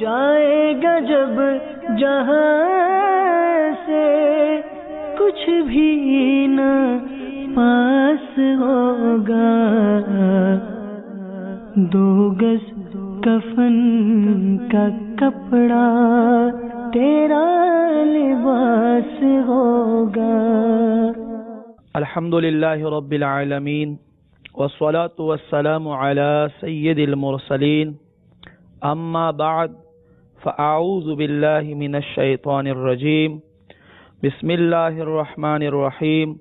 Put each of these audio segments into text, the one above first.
جائے گا جب جہاں سے کچھ بھی نہ پاس ہوگا، 2 گز کفن کا کپڑا تیرا لباس ہوگا۔ الحمدللہ رب العالمین والصلاة والسلام على سید المرسلین، اما بعد فاعوذ باللہ من الشیطان الرجیم، بسم اللہ الرحمن الرحیم،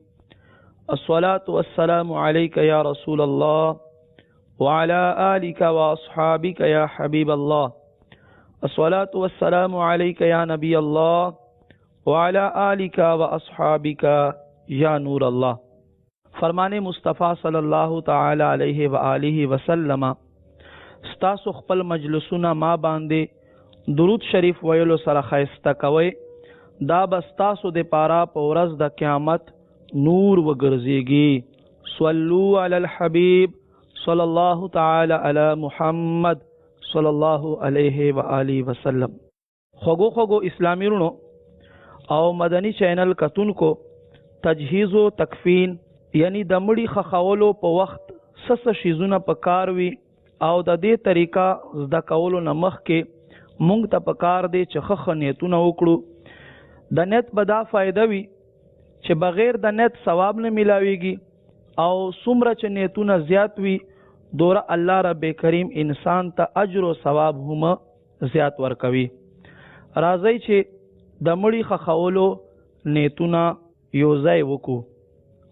الصلاة والسلام علیک یا رسول اللہ وعلى آلک واصحابک یا حبیب اللہ، الصلاة والسلام علیک یا نبی اللہ وعلى آلک واصحابک یا نور اللہ۔ فرمان مصطفیٰ صلی اللہ تعالی علیہ وآلہ وسلم، ستاسو خپل مجلسونه ما باندې درود شریف ویلو سره خیسته کوي، دا بستاسو د پارا په ورځ د قیامت نور وګرځيږي۔ صلو علی الحبیب صلی اللہ تعالی علی محمد صلی اللہ علیہ وآلہ وسلم۔ خوگو اسلامی رونو او مدنی چینل کتونکو، تجهیز و تکفین یعنی د مړي خخولو په وخت سس شیزونه پکار وي او د دې طریقه زده کولو نه مخکې مونږ ته پکار دی چې ښه نیتونه وکړو۔ د نیت به دا فایده وي چې بغیر د نیت ثواب نه ملاویږي، او څومره چې نیتونه زیات وي دوره الله رب کریم انسان ته اجر و ثواب هم زیات ورکوي۔ راځئ چې د مړي خخولو نیتونه یوځای وکړو۔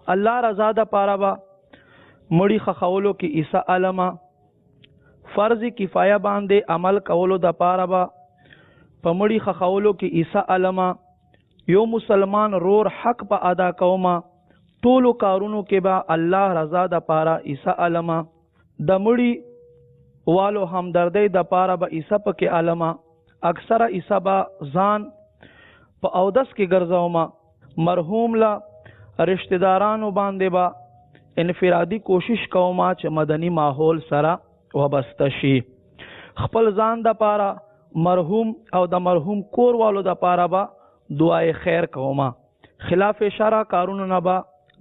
الله رضا د پاره با مړي خخولو کې عیسی علما فرض کفایه باندې عمل کولو د پاره با په مړي خخولو کې عیسی علما یو مسلمان رور حق په ادا کوما، ټولو کارونو کې با الله رضا د پاره عیسی علما، د مړي والو همدردی د پاره با عیسی پکې علما، اکثره عیسی با ځان په اودس کې ګرځوما، مرحوم لا رشتہ دارانو باندې با انفرادی کوشش کوما چې مدنی ماحول سره وابسته شي، خپل ځان د پاره مرحوم او د مرحوم کور والو د پاره با دعای خیر کوما، خلاف شرع کارونو نه با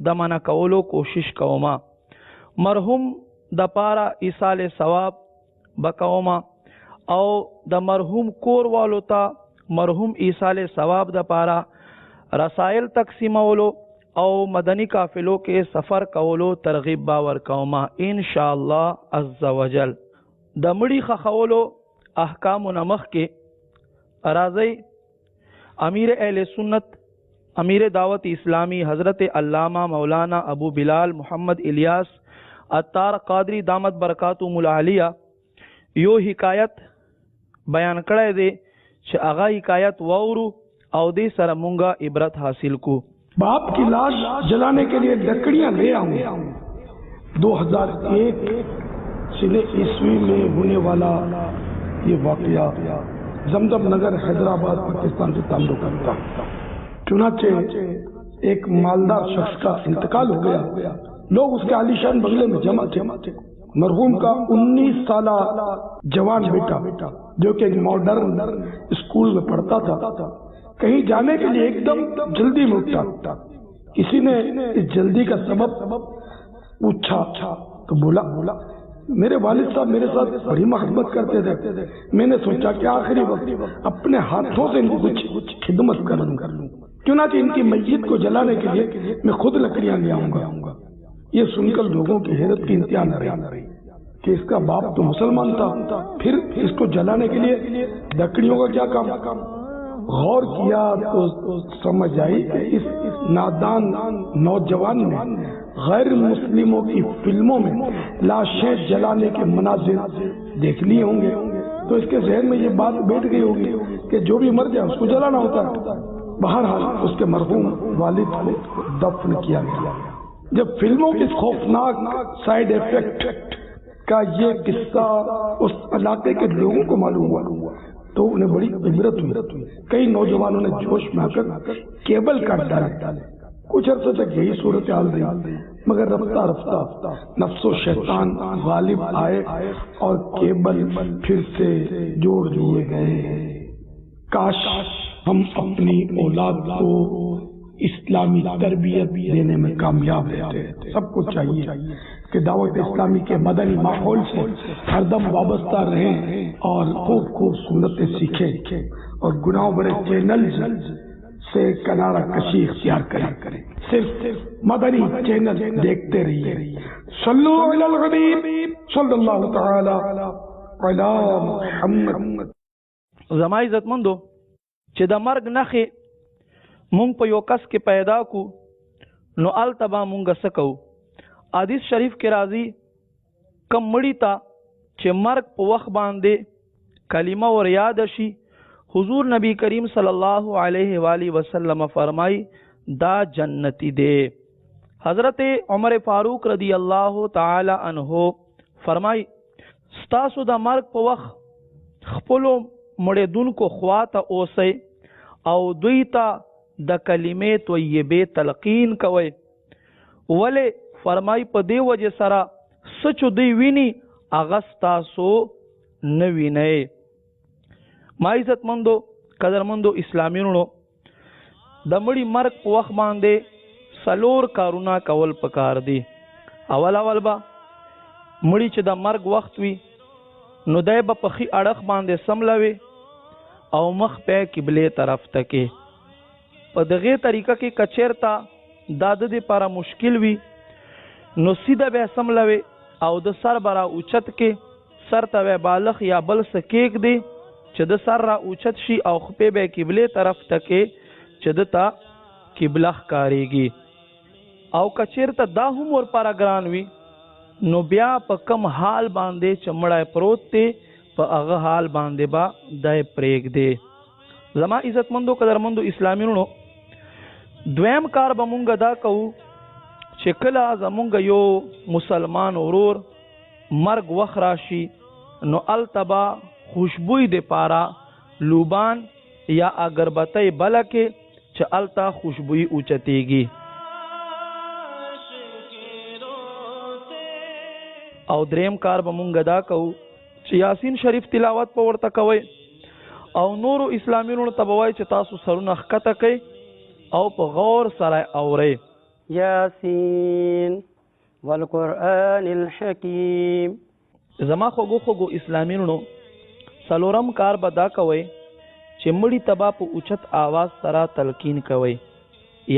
د منع کولو کوشش کوما، مرحوم د پاره ایصال ثواب بکوما، او د مرحوم کور والو ته مرحوم ایصال ثواب د پاره رسائل تقسیمولو او مدنی قافلو کے سفر کولو ترغیب باور کوما انشاءاللہ عز وجل۔ د مړي خخولو احکام نمخ کے راځي امیر اہل سنت امیر دعوت اسلامی حضرت علامہ مولانا ابو بلال محمد الیاس عطار قادری دامت برکاتهم العالیہ یو حکایت بیان کړی دی چې هغه حکایت واورو او دې سره مونږه عبرت حاصل کو۔ باپ کی لاش جلانے کے لیے لکڑیاں لے آؤں، 2001 عیسوی میں ہونے والا یہ واقعہ زمزم نگر حیدرآباد پاکستان سے تعلق رکھتا۔ چنانچہ ایک مالدار شخص کا انتقال ہو گیا، لوگ اس کے عالیشان بنگلے میں جمع تھے۔ مرحوم کا 19 سالہ جوان بیٹا جو کہ ماڈرن اسکول میں پڑھتا تھا، کہیں جانے کے لیے ایک دم جلدی میں اٹھا۔ کسی نے اس جلدی کا سبب پوچھا تو بولا میرے والد صاحب میرے ساتھ بڑی محبت کرتے تھے، میں نے سوچا کہ آخری وقت اپنے ہاتھوں سے ان کو کچھ خدمت کر لوں، چنانچہ ان کی میت کو جلانے کے لیے میں خود لکڑیاں لے آؤں گا۔ یہ سن کر لوگوں کی حیرت کی انتہا نہ رہی کہ اس کا باپ تو مسلمان تھا، پھر اس کو جلانے کے لیے لکڑیوں کا کیا کام؟ غور کیا تو سمجھ آئی کہ اس نادان نوجوان نے غیر مسلموں کی فلموں میں لاشیں جلانے کے مناظر دیکھ لیے ہوں گے، تو اس کے ذہن میں یہ بات بیٹھ گئی ہوگی کہ جو بھی مر جائے اس کو جلانا ہوتا ہے۔ بہرحال اس کے مرحوم والد کو دفن کیا گیا۔ جب فلموں کے خوفناک سائیڈ ایفیکٹ کا یہ قصہ اس علاقے کے لوگوں کو معلوم ہوا تو انہیں بڑی عبرت ہوئی۔ کئی نوجوانوں نے جوش میں آ کر کیبل کاٹ ڈالے۔ کچھ عرصے تک یہی صورتحال رہی، मगर रफ्ता रफ्ता नफ्सो शैतान गालिब आए और केबल फिर से जोड़ दिए गए। काश हम अपनी औलाद को इस्लामी तरबियत देने में कामयाब रहते। सबको चाहिए कि दावत इस्लामी के मदनी माहौल से हरदम वाबस्ता रहें और खूब खूब सुन्नतें सीखें और गुनाह भरे चैनल से किनारा कशी इख्तियार करें। सिर्फ मदनी चैनल देखते रहिए। सल्लु अलल हबीब सल्लल्लाहु तआला अला मुहम्मद। ज़मा इज़्ज़तमंदो چې د مرګ نښې مونږ په یو کس کې پیدا کو نو الته به مونږ څه کوو؟ حدیث شریف کې راځي کم مړي ته چې مرګ په وخت باندې کلمه ور یاد شي، حضور نبی کریم صلی الله علیه و آله وسلم فرمای دا جنتی دی۔ حضرت عمر فاروق رضی الله تعالی عنہ فرمای ستاسو د مرګ په وخت خپلو مړیدونکو خواته اوسئ او دوی ته د کلمې طیبې تلقین کوئ۔ ولې؟ فرمای په دې وجه سره څه چې دوی ویني هغه ستاسو نه وینئ۔ ما عزتمندو قدرمندو اسلامیونو د مړي مرګ په وخت باندې څلور کارونه کول پکار دي۔ اول به مړي چې د مرګ وخت وي نو دی به په ښي اړخ باندې سملوي او مخ په قبله طرف ته کې په دغه طریقه کې کچیرتا د د لپاره مشکل وي نو سیده به سملوي او د سر برا اوچت کې سر ته بالغ یا بل سکیک دی چې د سر را اوچت شي او خپې به قبله طرف ته کې چې د تا قبله ښکاریږي او کچیرتا دا هم ور پر ګران وي نو بیا په کم حال باندې چمړای پروت دی په هغه حال باندې با دای پریک دی۔ زما عزتمندو قدرمندو اسلامیونو دویم کار به مونږ دا کوو چې کله زمونږ یو مسلمان ورور مرګ وخت راشي نو التبا خوشبوئی د پارا لوبان یا اگربتی بلکه چې التا خوشبوئی اوچتیږي او دریم کار به مونږ دا کوو چې یاسین شریف تلاوت په ورته کوي او نورو اسلامیونو ته وایي چې تاسو سرونه ښکته کوي او په غور سره اورئ۔ یاسین والقرآن الحکیم۔ زما خوږو اسلامیونو څلورم کار به دا کوئ چې مړي تبا په اوچت آواز سره تلقین کوئ،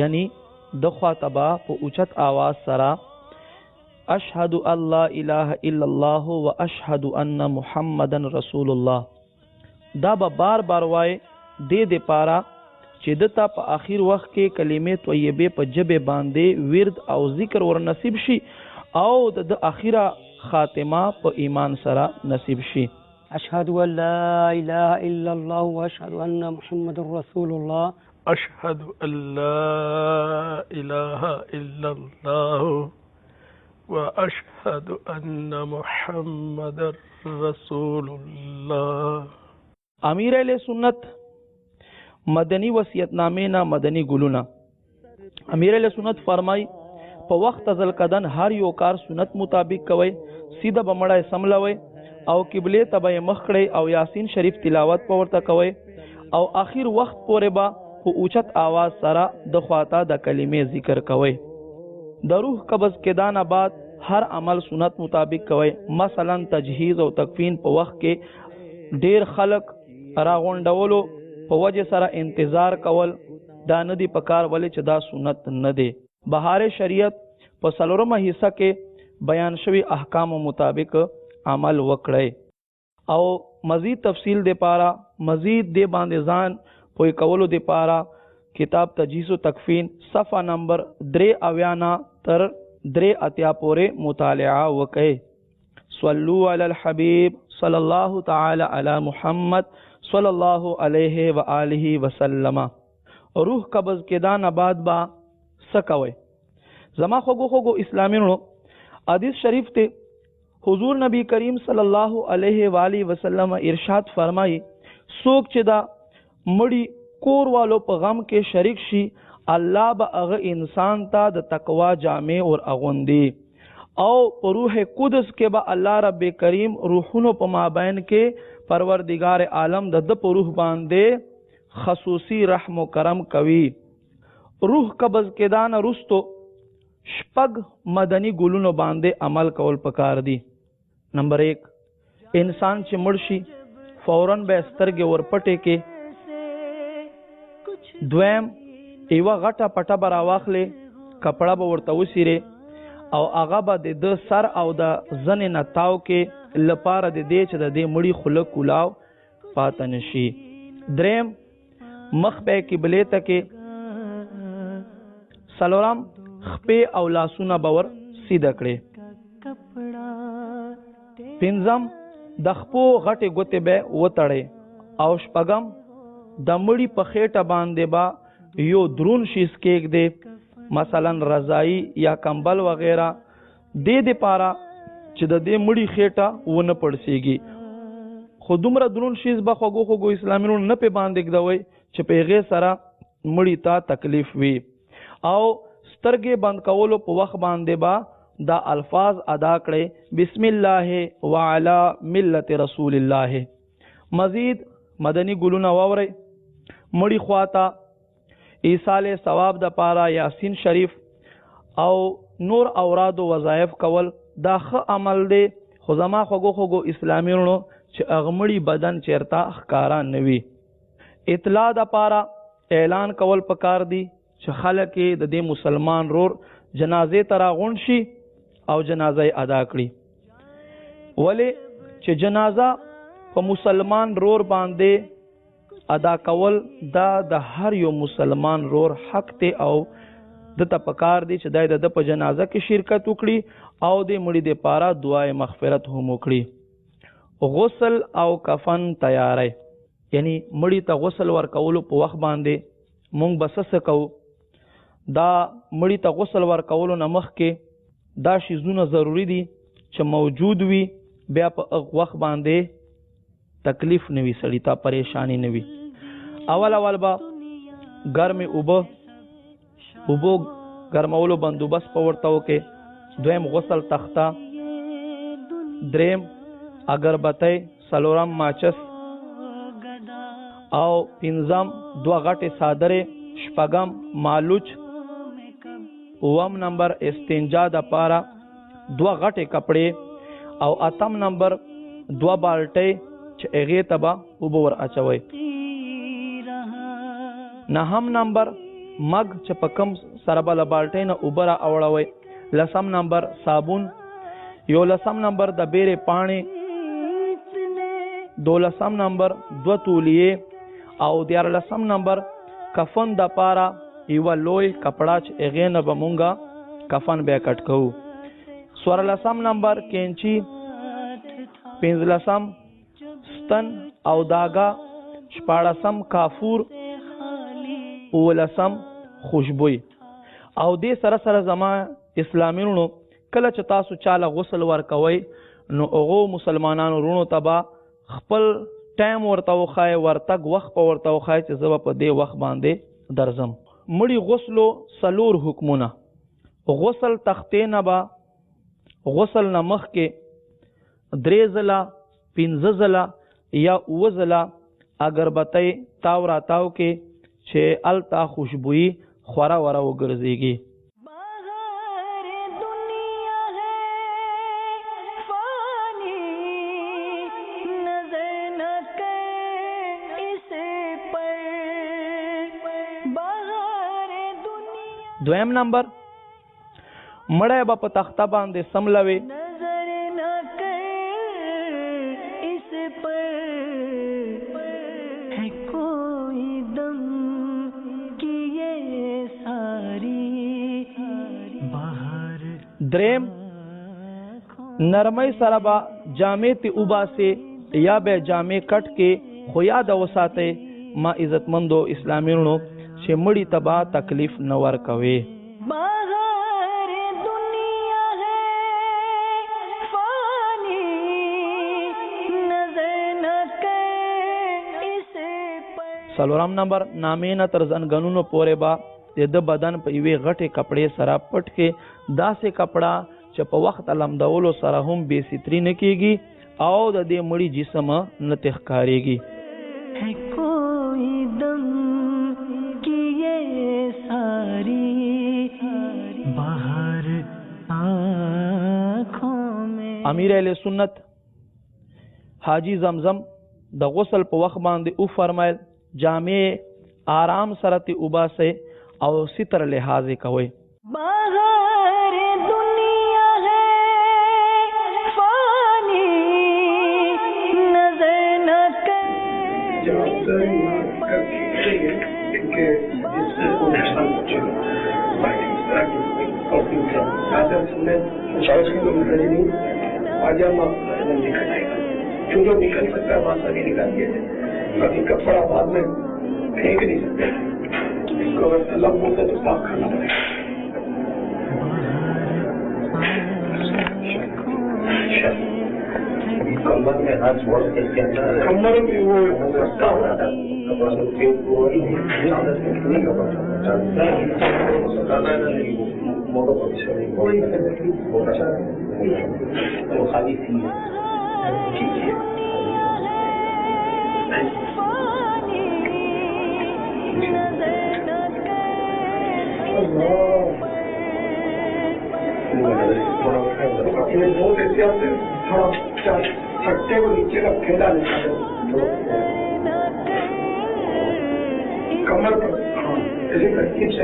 یعنی د خوا تبا په اوچت آواز سره اشهد ان لا اله الا الله و اشهد ان محمدن رسول الله دا به بار بار وای د پارا چې دتا په آخر وخت کې کلمې طیبه په جبه باندې ورد او ذکر ور نصیب شي او د اخیره خاتمه په ایمان سره نصیب شي۔ اشهد ان لا اله الا الله واشهد ان محمد رسول الله۔ اشهد ان لا اله الا الله واشهد ان محمد رسول الله۔ امیر اہل سنت مدنی وصیت نامه نه مدنی ګلونه امیر اہل سنت فرمای په وخت ازل قدن هر یو کار سنت مطابق کوي، سیده بمړای سملوي او قبله ته مخ کړئ او یاسین شریف تلاوت په ورته کوي او اخر وخت پورې با په اوچت आवाज سره د خواته د کلمې ذکر کوي۔ د روح قبض کېدان بعد هر عمل سنت مطابق کوي، مثلا تجهیز او تکفین په وخت کې ډیر خلق راغونډولو په وجه سره انتظار کول دا نه دی پکار، ولې چې دا سنت نه دی۔ بهار شریعت په څلورمه حصہ کې بیان شوی احکام مطابق عمل وکړئ او مزید تفصیل دے پارا مزید دے باندې ځان پوی کولو دے پارا کتاب تجهیز و تکفین صفحه نمبر 93 تر 83 پورې مطالعه وکړئ۔ صلو علی الحبیب صلی الله تعالی علی محمد صلی الله علیه و آله وسلم۔ روح قبض کېدان بعد با سکوي۔ زما خوږو اسلامیونو حدیث شریف ته حضور نبی کریم صلی الله علیه و آله وسلم ارشاد فرمایي څوک چې دا مړی کور والو په غم کې شریک شي الله به هغه انسان ته د تقوا جامع ور اغوندي او په روح قدس کې به الله رب کریم روحونو په مابین کې پروردگار عالم د په روح باندې خصوصي رحم و کرم کوي. روح قبض کې دان رستو شپږ مدني ګلونو باندې عمل کول پکار دي. نمبر 1 انسان چې مړ شي فوراً به سترګې ورپټې کې. دویم ایوه غټه پټه به راواخلې کپړه به ورته وسیرې او هغه به د سر او د زنې نه تاو کې لپاره د دې چې د دې مړي خوله کولاو پاته نشي. دریم مخ به قبلې ته کې. څلورم خپې او لاسونه به ور سیده کړې. پنځم د خپو غټې ګوتې به وتړې او شپږم د مړي په خېټه باندې به یو درون شیز کېږدې مثلا رضائی یا کمبل وغیرہ دې پاره چې د دې مړي خېټه ونه پړسېږي. خو دومره درون شیز به خوږو اسلامي نه په باندې ږدوي چې په هغې سره مړي ته تکلیف وي. او سترګې بند کولو په وخت باندې به دا الفاظ ادا کړي بسم الله وعلى ملت رسول الله. مزید مدنی ګلونه واوري مړی خواته ایصال ثواب د پاره یاسین شریف او نور اوراد و وظایف کول دا ښه عمل دی. خو زما خوږو اسلامي رونو چې اغمړي بدن چیرته ښکارا نوي اطلاع د پاره اعلان کول پکار دی چې خلک د دې مسلمان رور جنازې ته راغونډ شي او جنازه ادا کړي. ولی چې جنازه په مسلمان رور باندې ادا کول دا د هر یو مسلمان رور حق ته او د تپکار دی چې د په جنازه کې شرکت وکړي او د مړي د پاره دعای مغفرت هم وکړي. غسل او کفن تیاری یعنی مړي ته غسل ورکولو په وخت باندې مونږ بسس کوو. دا مړي ته غسل ورکولو نه مخکې دا شیزونه ضروری دي چې موجود وي بیا په وخت باندې تکلیف نوي سړی ته پریشانی نوي. اول با ګرمې اوبو ګرمولو بندوبست په ورته وکړي. دویم غسل تخته. دریم اگربتی. څلورم ماچس او پنځم 2 غټې صادرې. شپږم مالوچ. اوم نمبر استنجا د پاره 2 غټې کپڑے او اتم نمبر 2 بالټې چې هغې ته به اوبه ور اچوئ. نهم نمبر مګ چې په کم سره به له بالټۍ نه اوبه را اوړوئ. لسم نمبر صابون. 11 نمبر د بیرې پاڼې. 12 نمبر 2 تولیې او 14 نمبر کفن د پاره یو لوی کپڑا چې هغې نه به مونږه کفن بیا کټ کوو. 14 نمبر کینچی. 15 ستن او داګه. 14 کافور. 15 خوشبوئی. او دې سره زما اسلامي رونو کله چې تاسو چاله غسل ورکوئ نو هغو مسلمانانو رونو ته به خپل ټایم ورته وښایئ ورتګ وخت په ورته وښایئ چې زه به په دې وخت باندې درځم. مړي غسلو 4 حکمونه. غسل تختې نه به غسل نه مخکې 3 ځله 15 ځله یا 9 ځله اگربتی تاو را تاو کې چې التا خوشبوئی خورا ورا وګرځيږي. دویم نمبر مړی به په تخته باندې سملوي. دریم نرمۍ سره به جامې ته وباسي یا به جامې کټ کې خو یاد وساتئ ما عزتمندو اسلامي رونو چې مړي ته به تکلیف نه ورکوي. څلورم نمبر نامې نه تر زنګنونو پورې به د بدن په یوې غټې کپړې سره پټ کې، داسې کپړه چې په وخت لمدولو سره هم بې ستري نه کېږي او د دې مړي جسم نه تښکارېږي. امیر اہل سنت حاجی زمزم د غسل په وخت باندې او فرمایل جامع آرام سره تی وباسئ او ستر لحاظ کوئ. باہر دنیا ہے فانی نظر نہ کر جو نکل سکتا ہے وہاں سے بھی نکال دیا جائے، باقی کپڑا بعد میں پھینک نہیں سکتے، اس کو اگر طلب ہوتا تو پاک کھانا پڑے گا. کمر میں ہاتھ چھوڑ کے کمر بھی وہ سستا ہو رہا تھا خالی تھی. پھٹے کو نیچے کا پھیلا نکالو کمر پر ایسے ترکیب سے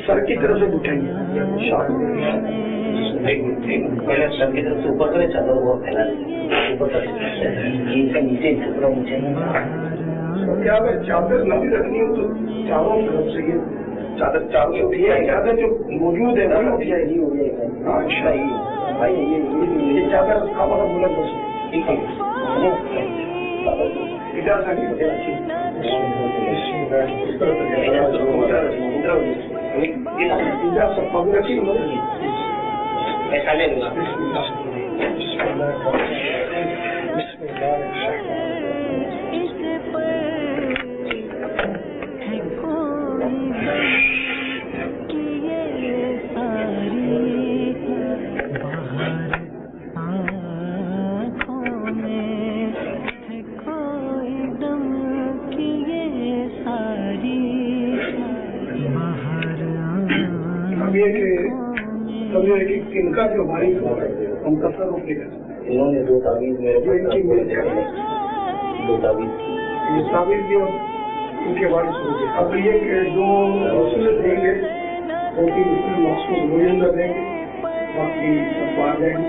سر کی طرف سے اٹھیں گے، پہلے سر کی طرف سے اوپر کرے چادر وہ پھیلا نیچے اگر چادر نہ بھی رکھنی ہو تو چاروں طرف سے یہ چادر چاروں سے اٹھی ہے، چادر جو موجود ہے نا اٹھی ہے یہ ہو جائے گا. ہاں اچھا بھائی یہ چادر کا مطلب بولے بس ٹھیک ہے اجازت نہیں سب پگ رکھی ایسا لے لوں گا. ان کا جو ہماری ہم تصرف نہیں کر سکتے. انہوں نے دو تعویذ میرے دو تعویذ یہ تعویذ جو ان کے بارے میں اب یہ کہ جو وصولت دیں گے وہ بھی اس میں مخصوص گوئندہ دیں گے، باقی سب بات دیں گے.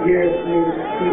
یہ اپنے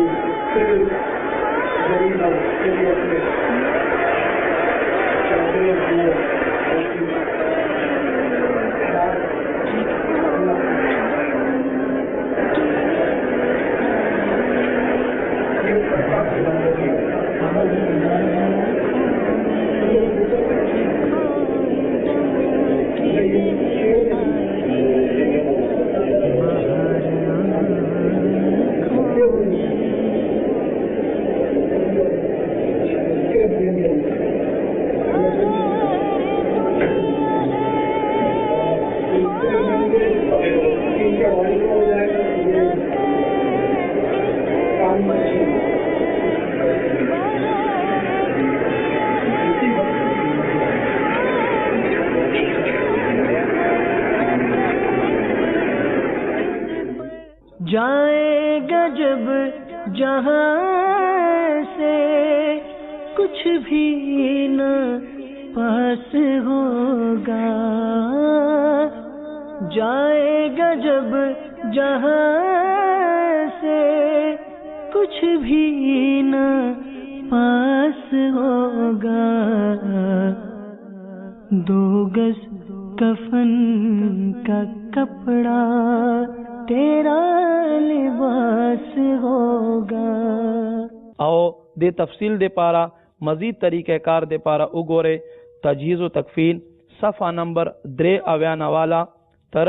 جائے گا جب جہاں سے کچھ بھی نہ پاس ہوگا، جائے گا جب جہاں سے کچھ بھی نہ پاس ہوگا، 2 گز کفن کا کپڑا تیرا لباس ہوگا. او دے تفصیل دے پارا مزید طریقہ کار دے پارا اگورے تجہیز و تکفین صفحہ نمبر 3 والا تر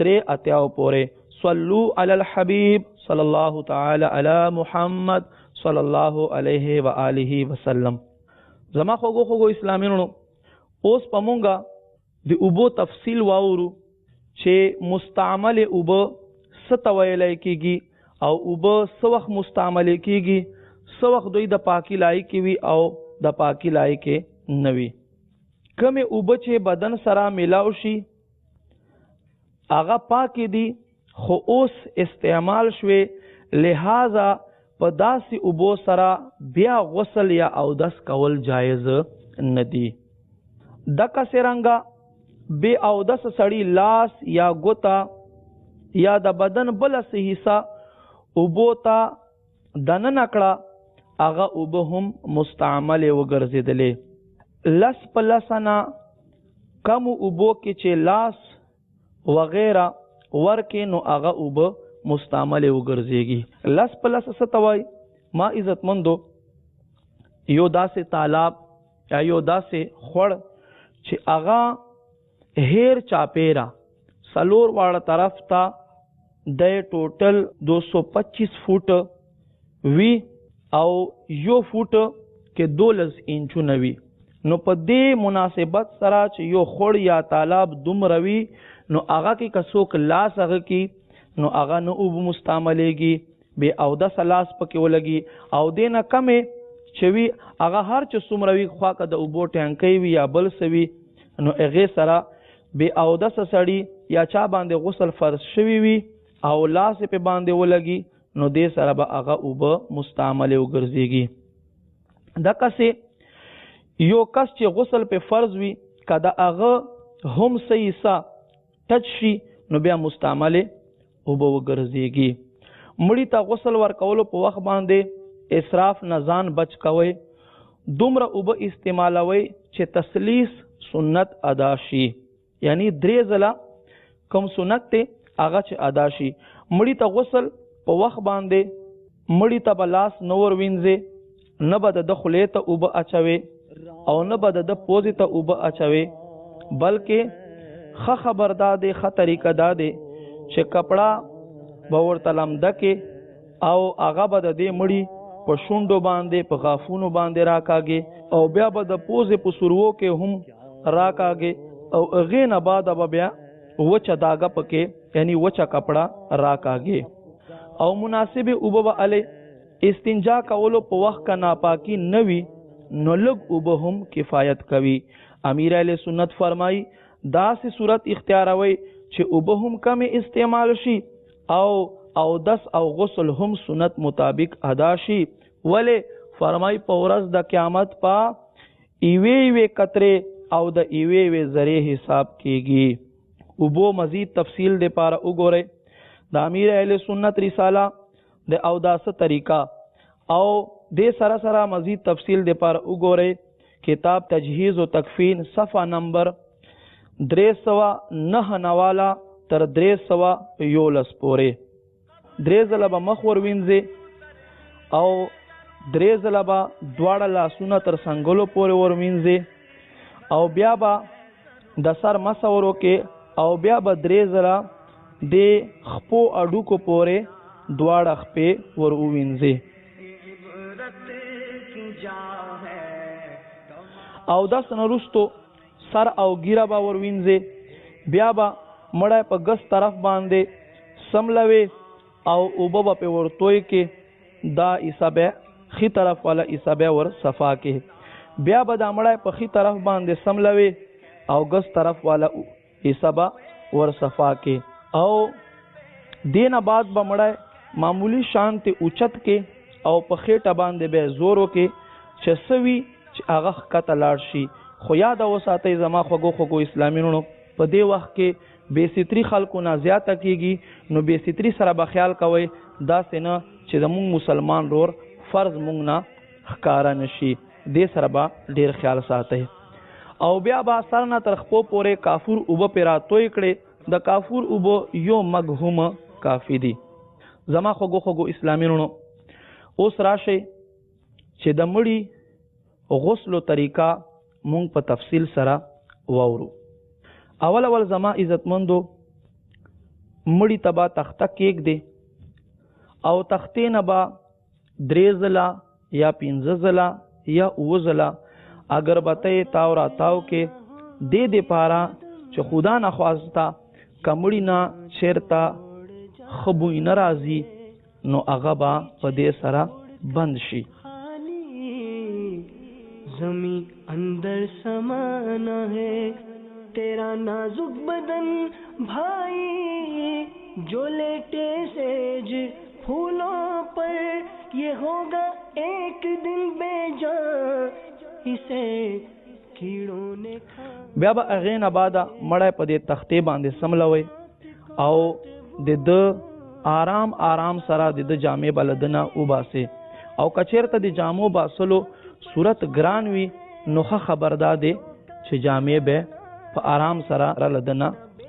3 پورے صلو علی الحبیب صلی الله تعالی علی محمد صلی الله علیه و آله وسلم. زما خوږو اسلامینو، اوس پمونګه د اوبو تفصیل واورو چې مستعمل اوبه څه ته ویلی کېږي او اوبه څه وخت مستعمل کېږي، څه وخت دوی د پاکي لایق وي او د پاکي لایق نه وي. کومې اوبه چې بدن سره میلاو شي هغه پاکې دي، خو اوس استعمال شوې، لہذا په داسې اوبو سره بیا غسل یا اودس کول جایز نه دي. دقسې رنګه بې اودس سړي لاس یا ګوته یا د بدن بله څه حصه اوبو ته دننه کړه، هغه اوبه هم مستعملې وګرځېدلې. لس په لسنه کمو اوبو کې چې لاس وغیره ورکې نو هغه اوبه مستعملې وګرځېږي. لس په لس څه ته وایي؟ ما عزتمندو، یو داسې تالاب یا یو داسې خوړ چې هغه هیر چاپیره څلور واړه طرف ته د ټوټل 225 فوټ وي او یو فوټ کې 12 انچونه وي. نو په دې مناسبت سره چې یو خور یا تالاب دومره وي نو هغه کې که څوک لاس هغه کې نو هغه نه اوبه مستعملېږي، بې اودسه لاس پکې ولګي. او دې نه کمې چې وي هغه هر چې څومره وي، خوا که د اوبو ټینکی وي یا بل څه وي، نو هغې سره بې اودسه سړي یا چا باندې غسل فرض شوي وي او لاس یې پې باندې ولګي نو دې سره به هغه اوبه مستعملې وګرځېږي. دقسې یو کس چې غسل په فرض وي، که د هغه هم څه حصه ټچ شي نو بیا مستعملې اوبه وګرځېږي. مړي ته غسل ورکولو په وخت باندې اسراف نه ځان بچ کوئ. دومره اوبه استعمالوئ چې تسلیس سنت ادا شي، یعنی 3 ځله کوم سنت دی هغه چې ادا شي. مړي ته غسل په وخت باندې مړي ته به لاس نه ور وینځئ، نه به د خولې ته اوبه اچوئ او نه به د پوزې ته اوبه اچوي، بلکې ښه خبر دا دی، ښه طریقه دا دی چې کپړه به ورته لمده کې او هغه به د دې مړي په شونډو باندې په غافونو باندې راکاږي او بیا به د پوزې په سروو کې هم راکاږي او هغې نه بعد به بیا وچه داګه پکې یعنی وچه کپړه راکاږي. او مناسبې اوبه به هلې استنجا کولو په وخت که ناپاکي نه وي نو لږ اوبه هم کفایت کوي. امیر اهل سنت فرمایي داسې صورت اختیاروي چې اوبه هم کمې استعمال شي او اودس او غسل هم سنت مطابق ادا شي. ولې فرمایي په ورځ د قیامت په یوې قطرې او د یوې ذرې حساب کېږي. اوبو مزید تفصیل د پاره وګورئ د امیر اهل سنت رساله د اوداسه طریقه او دې سره سره مزید تفصیل د پاره وګورئ کتاب تجهیز و تکفین صفحه نمبر 309 تر 311 پورې. 3 ځله به مخ ور وینځئ او 3 ځله به دواړه لاسونه تر څنګلو پورې ور وینځئ او بیا به د سر مسه ور وکړئ او بیا به 3 ځله د خپو اډوکو پورې دواړه خپې ور ووینځئ. او داس نرستو سر او ګیره به ور وینځئ، بیا به مړی په ګس طرف باندې سملوي او اوبه به پې ورتوی کې دا حصه خي طرف والا حصه بیا ور صفا کې، بیا به دا مړی په خي طرف باندې سملوي او ګس طرف والا حصه به ور صفا کې او دینه بعد به مړی معمولی شانت اوچت کې او په خېټه باندې به زور وکې چې سوي چې هغه ښکته لاړ شي. خو یاد وساتئ زما خوږو اسلامینو، په دې وخت کې بې ستري خلکو نه زیاته کېږي، نو بې ستري سره به خیال کوئ داسې نه چې زمونږ مسلمان رور فرض مونږ نه ښکاره نه شي. دې سره به ډېر خیال ساتئ. او بیا به سر نه تر خپو پورې کافور اوبه پې راتوی کړې. د کافور اوبه یو مګ هم کافي دي. زما خوږو اسلامینو، اوس راشئ چې د مړي غسلو طریقه مونږ په تفصیل سره واورو. اول زما عزتمندو، مړی ته به تخته کېږدې او تختې نه به 3 ځله یا 15 ځله یا 9 ځله اگربتی تاو را تاو کې دې پاره چې خدا نه خواسته کمړی نه چیرته خبوی نه راځي نو هغه به په دې سره بند شي. زمین اندر سمانا ہے تیرا نازک بدن بھائی جو لیٹے سیج پھولوں پر یہ ہوگا ایک دن بے جان اسے کیڑوں نے بیا به هغې نه بعده مړی په دې تختې باندې سملوئ او د ده آرام آرام سره د ده جامې به له ده نه وباسئ او که چېرته د جامو باسلو صورت ګران وي نو ښه خبر دا دی چې جامې به په آرام سره له ده نه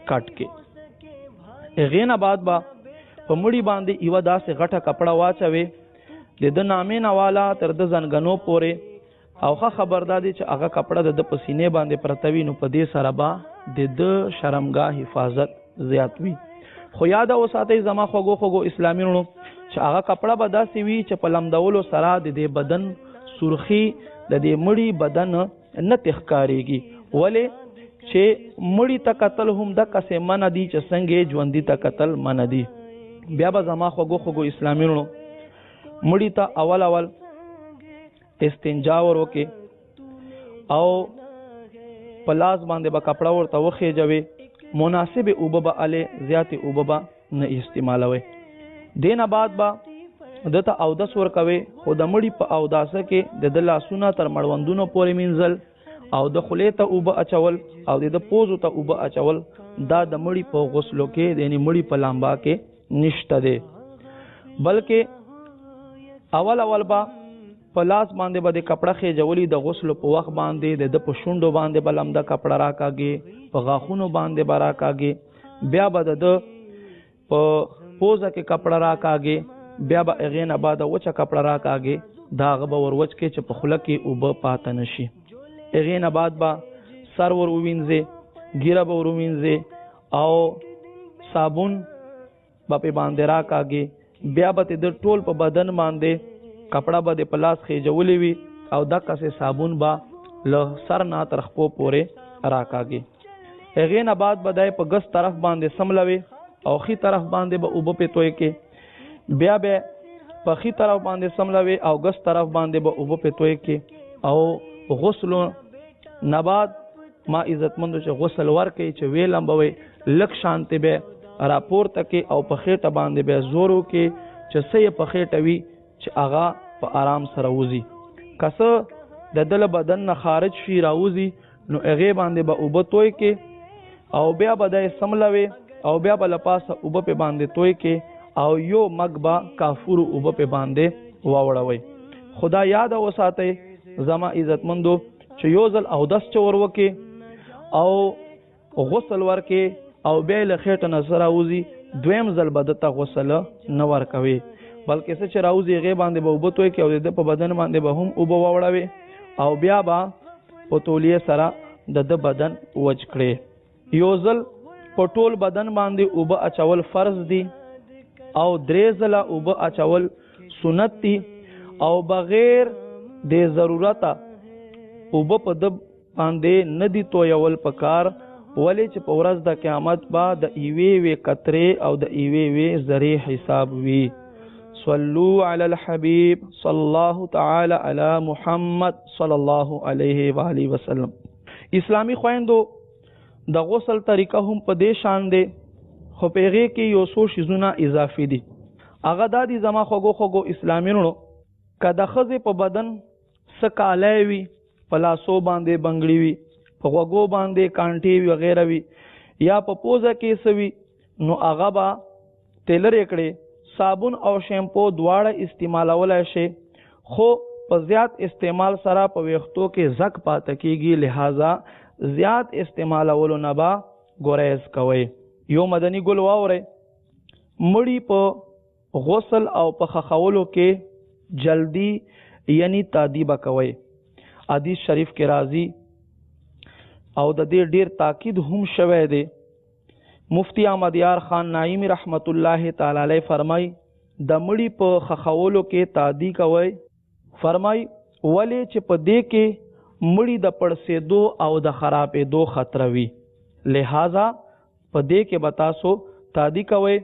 کټ کړي. هغې نه بعد به په مړي باندې یوه داسې غټه کپړه واچوي د ده نامې نه والا تر ده زنګنو پورې او ښه خبر دا دی چې هغه کپړه د ده په سینې باندې پرته وي نو په دې سره به د ده شرمګاه حفاظت زیات وي. خو یاده وساتئ زما خوږو خوږو اسلامي وروڼو چې هغه کپړه به داسې وي چې په لمدولو سره د دې بدن سرخي د دې مړي بدن نه تښکارېږي. ولې چې مړي ته کتل هم دقسې منع دي چې څنګه ژوندي ته کتل منع دي. بیا به زما خوږو خوږو اسلامي وروڼو مړي ته اول استنجا ور وکې او په لاس باندې به کپړه ورته وخېجوي. مناسب اوبه به الې زیاتې اوبه به نه استعمالوي. دې نه بعد به ده ته اودس ورکوي خو د مړي په اوداسه کې د ده لاسونه تر مړوندونو پورې مینځل او د خولې ته اوبه اچول او د ده پوزو ته اوبه اچول دا د مړي په غسلو کې یعنې مړي په لامبا کې نشته دی. بلکې اول به په لاس باندې به د کپړه خېجولي د غسلو په وخت باندې د ده په شونډو باندې به لمده کپړه راکاږي په غاښونو باندې به راکاږي بیا به د ده په پوزه کې کپړه راکاږي بیا به هغې نه بعد وچه کپړه راکاږي دا هغه به ور وچ کړي چې په خوله کې اوبه پاته نه شي. هغې نه بعد به سر ور ووینځي ګیره به ور ووینځي او صابون به پې باندې راکاږي بیا به د ټول په بدن باندې کپړه به د په لاس خېجولې وي او دقسې صابون به له سر نه تر خپو پورې راکاږي. هغې نه بعد به دی په ګس طرف باندې سملوي او ښي طرف باندې به اوبه پې توی کې بیا به په ښي طرف باندې سملوي او ګس طرف باندې به اوبه پې توی کې او غسلو نه بعد ما عزتمندو چې غسل ورکوي چې ویې لمبوي لږ شانتې به راپورته کې او په خېټه باندې به زور وکړي چې څه یې په خېټه وي چې هغه په آرام سره وځي. که څه د ده له بدن نه خارج شي راوځي نو هغې باندې به اوبه توی کې او بیا به دی سملوي او بیا به له پاسه اوبه پې باندې توی کې او یو مګ به کافورو اوبه پې باندې واوړوئ. خدا یاد وساتئ زما عزتمندو چې یو ځل اودس چې ور وکې او غسل ورکې او بیا له خېټه نه څه راوځي دویم ځل به دته غسل نه ورکوي بلکې څه چې راوځي هغې باندې به اوبه توی کړي او د ده په بدن باندې به هم اوبه واوړوي او بیا به په تولیې سره د ده بدن وچ کړي. یو ځل په ټول بدن باندې اوبه اچول فرض دي او 3 ځله اوبه اچول سنت دي او بغیر د ضرورته اوبه په ده باندې نه دي تویول پکار ولې چې په ورځ د قیامت به د یوې قطرې او د یوې ذرې حساب وي. صلو علی الحبیب صلی الله تعالی علی محمد صلی الله علیه و آله وسلم. اسلامی خویندو د غسل طریقه هم په دې شان دی خو په هغې کې یو څو شیزونه اضافي دي. هغه دا دي زما خوږو خوږو اسلامي وروڼو که د ښځې په بدن څه کالی وي په لاسو باندې بنګړي وي په غوږو باندې کانټې وي وغیره وي یا په پوزه کې څه وي نو هغه به تیلرې کړې صابون او شیمپو دواړه استعمالولی شي خو په زیات استعمال سره په ویښتو کې زک پاته کېږي لہذا زیات استعمالولو نه به ګریز کوئ. یو مدني ګل واورئ مړي په غسل او په خخولو کې جلدی یعنی تادیبه کوئ. حدیث شریف کې راځي او د دې ډیر تاکید هم شوی دی مفتی احمد یار خان نعیمی رحمت الله تعالی علیه فرمای د مړي په خخولو کې تعدی کوي. فرمای ولی چې په دې کې مړي د پړسېدو او د خرابېدو خطر وي، لہذا په دې کې به تاسو تعدی کوي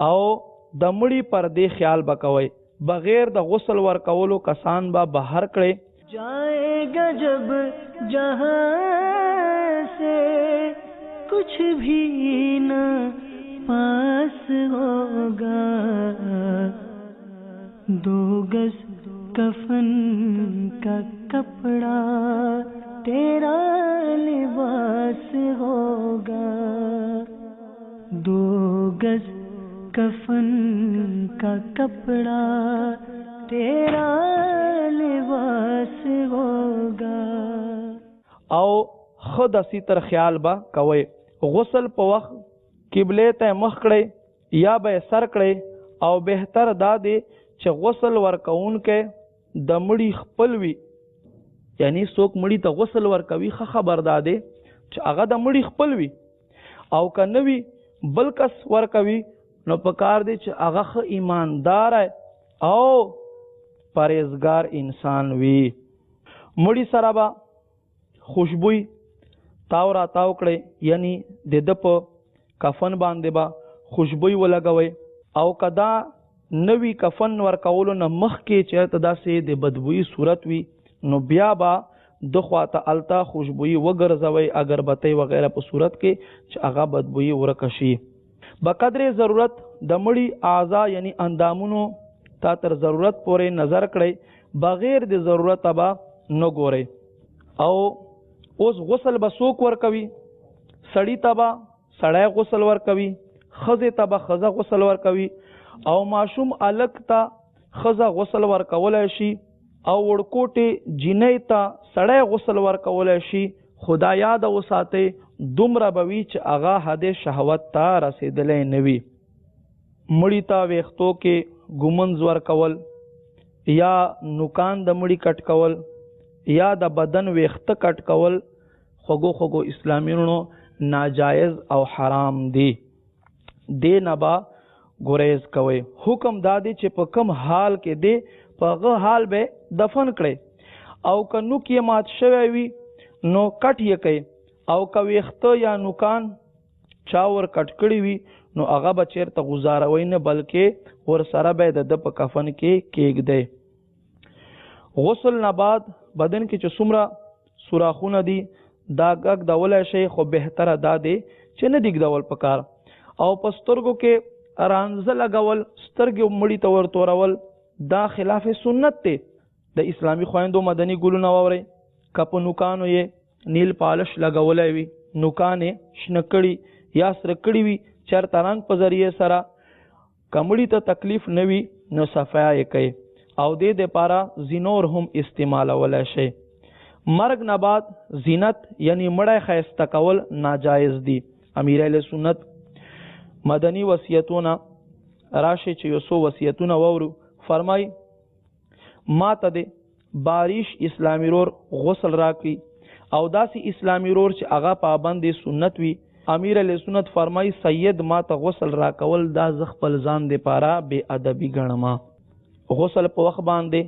او د مړي پر دې خیال بکوي. بغیر د غسل ورکولو کسان به بهر کړي. جائے گا جب جہاں سے کچھ بھی نہ پاس ہوگا، 2 گز کفن کا کپڑا تیرا لباس ہوگا، 2 گز کفن کا کپڑا تیرا لباس ہوگا. او خود ستر خیال با کوي. غسل په وخت قبله ته مخ کړئ یا به سر کړئ او بهتر دا دی چې غسل ورکوونکې د مړي خپل وي، یعنی څوک مړي ته غسل ورکوي ښه خبر دا دی چې هغه د مړي خپل وي، او که نه وي بل کس ورکوي نو په کار دی چې هغه ښه ایماندار او پرهیزګار انسان وي. مړي سره به خوشبوئی تاو را تاو کړئ، یعنی د په کفن باندې به خوشبوئی ولګوئ، او کدا نوی کفن ورکولو نه مخکې چې ته داسې د بدبوئی صورت وي نو بیا به د خواته الته خوشبوئی وګرځوئ اگربتی وغیرہ په صورت کې چې هغه بدبوئی ورکه شي. بقدر ضرورت د مړي اعضا یعنی اندامونو تا تر ضرورت پورې نظر کړئ، بغیر د ضرورت به نه ګورئ. او اوس غسل به څوک ورکوي؟ سړی ته به سړی غسل ورکوي، ښځې ته به ښځه غسل ورکوي، او ماشوم الک ته ښځه غسل ورکولی شي، او وړکوټې جینۍ ته سړی غسل ورکولی شي. خدا یاد وساتئ دومره به وي چې هغه حد شهوت ته رسېدلی نه وي. مړي ته ویښتو کې ګومنځ ورکول یا نوکان د مړي کټ کول یا د بدن ویښته کټ کول خوږو اسلامي رونو ناجایز او حرام دی. دې نه به ګریز کوئ. حکم دا دی چې په کم حال کې دی په هغه حال به دفن کړئ، او که نوک یې مات شوی وي نو کټ یې کړئ، او که ویښته یا نوکان چا ور کټ کړي وي نو هغه به چېرته غوزاروئ نه، بلکې ورسره به د په کفن کې کېږدئ. غسل نه بعد بدن کې چې څومره سوراخونه دي دا ږدولی شي، خو بهتره دا دی چې نه دي ږدول پکار. او په سترګو کې رانځه لګول، سترګې مړي ته ورتورول دا خلاف سنت دی. د اسلامي خویندو مدني ګلونه واورئ، که په نوکانو یې نیل پالش لګولی وي، نوکان یې شنه کړي یا سره کړي وي چېرته رنګ په ذریعې سره، که مړي ته تکلیف نه وي نو صفا یې کوي، او دې دپاره زینور هم استعمالولی شي. مرګ نه بعد زینت یعنی مړی ښایسته کول ناجایز دي. امیر اهل سنت مدني وصیتونه راشي چې یو څو وصیتونه وورو. فرمای ما ته د باریش اسلامي رور غسل راکړي، او داسې اسلامي رور چې هغه پابند سنت وي. امیر اهل سنت فرمای سید ما ته غسل راکول دا زه خپل ځان دپاره بې ادبي ګڼم. غسل په وخت باندې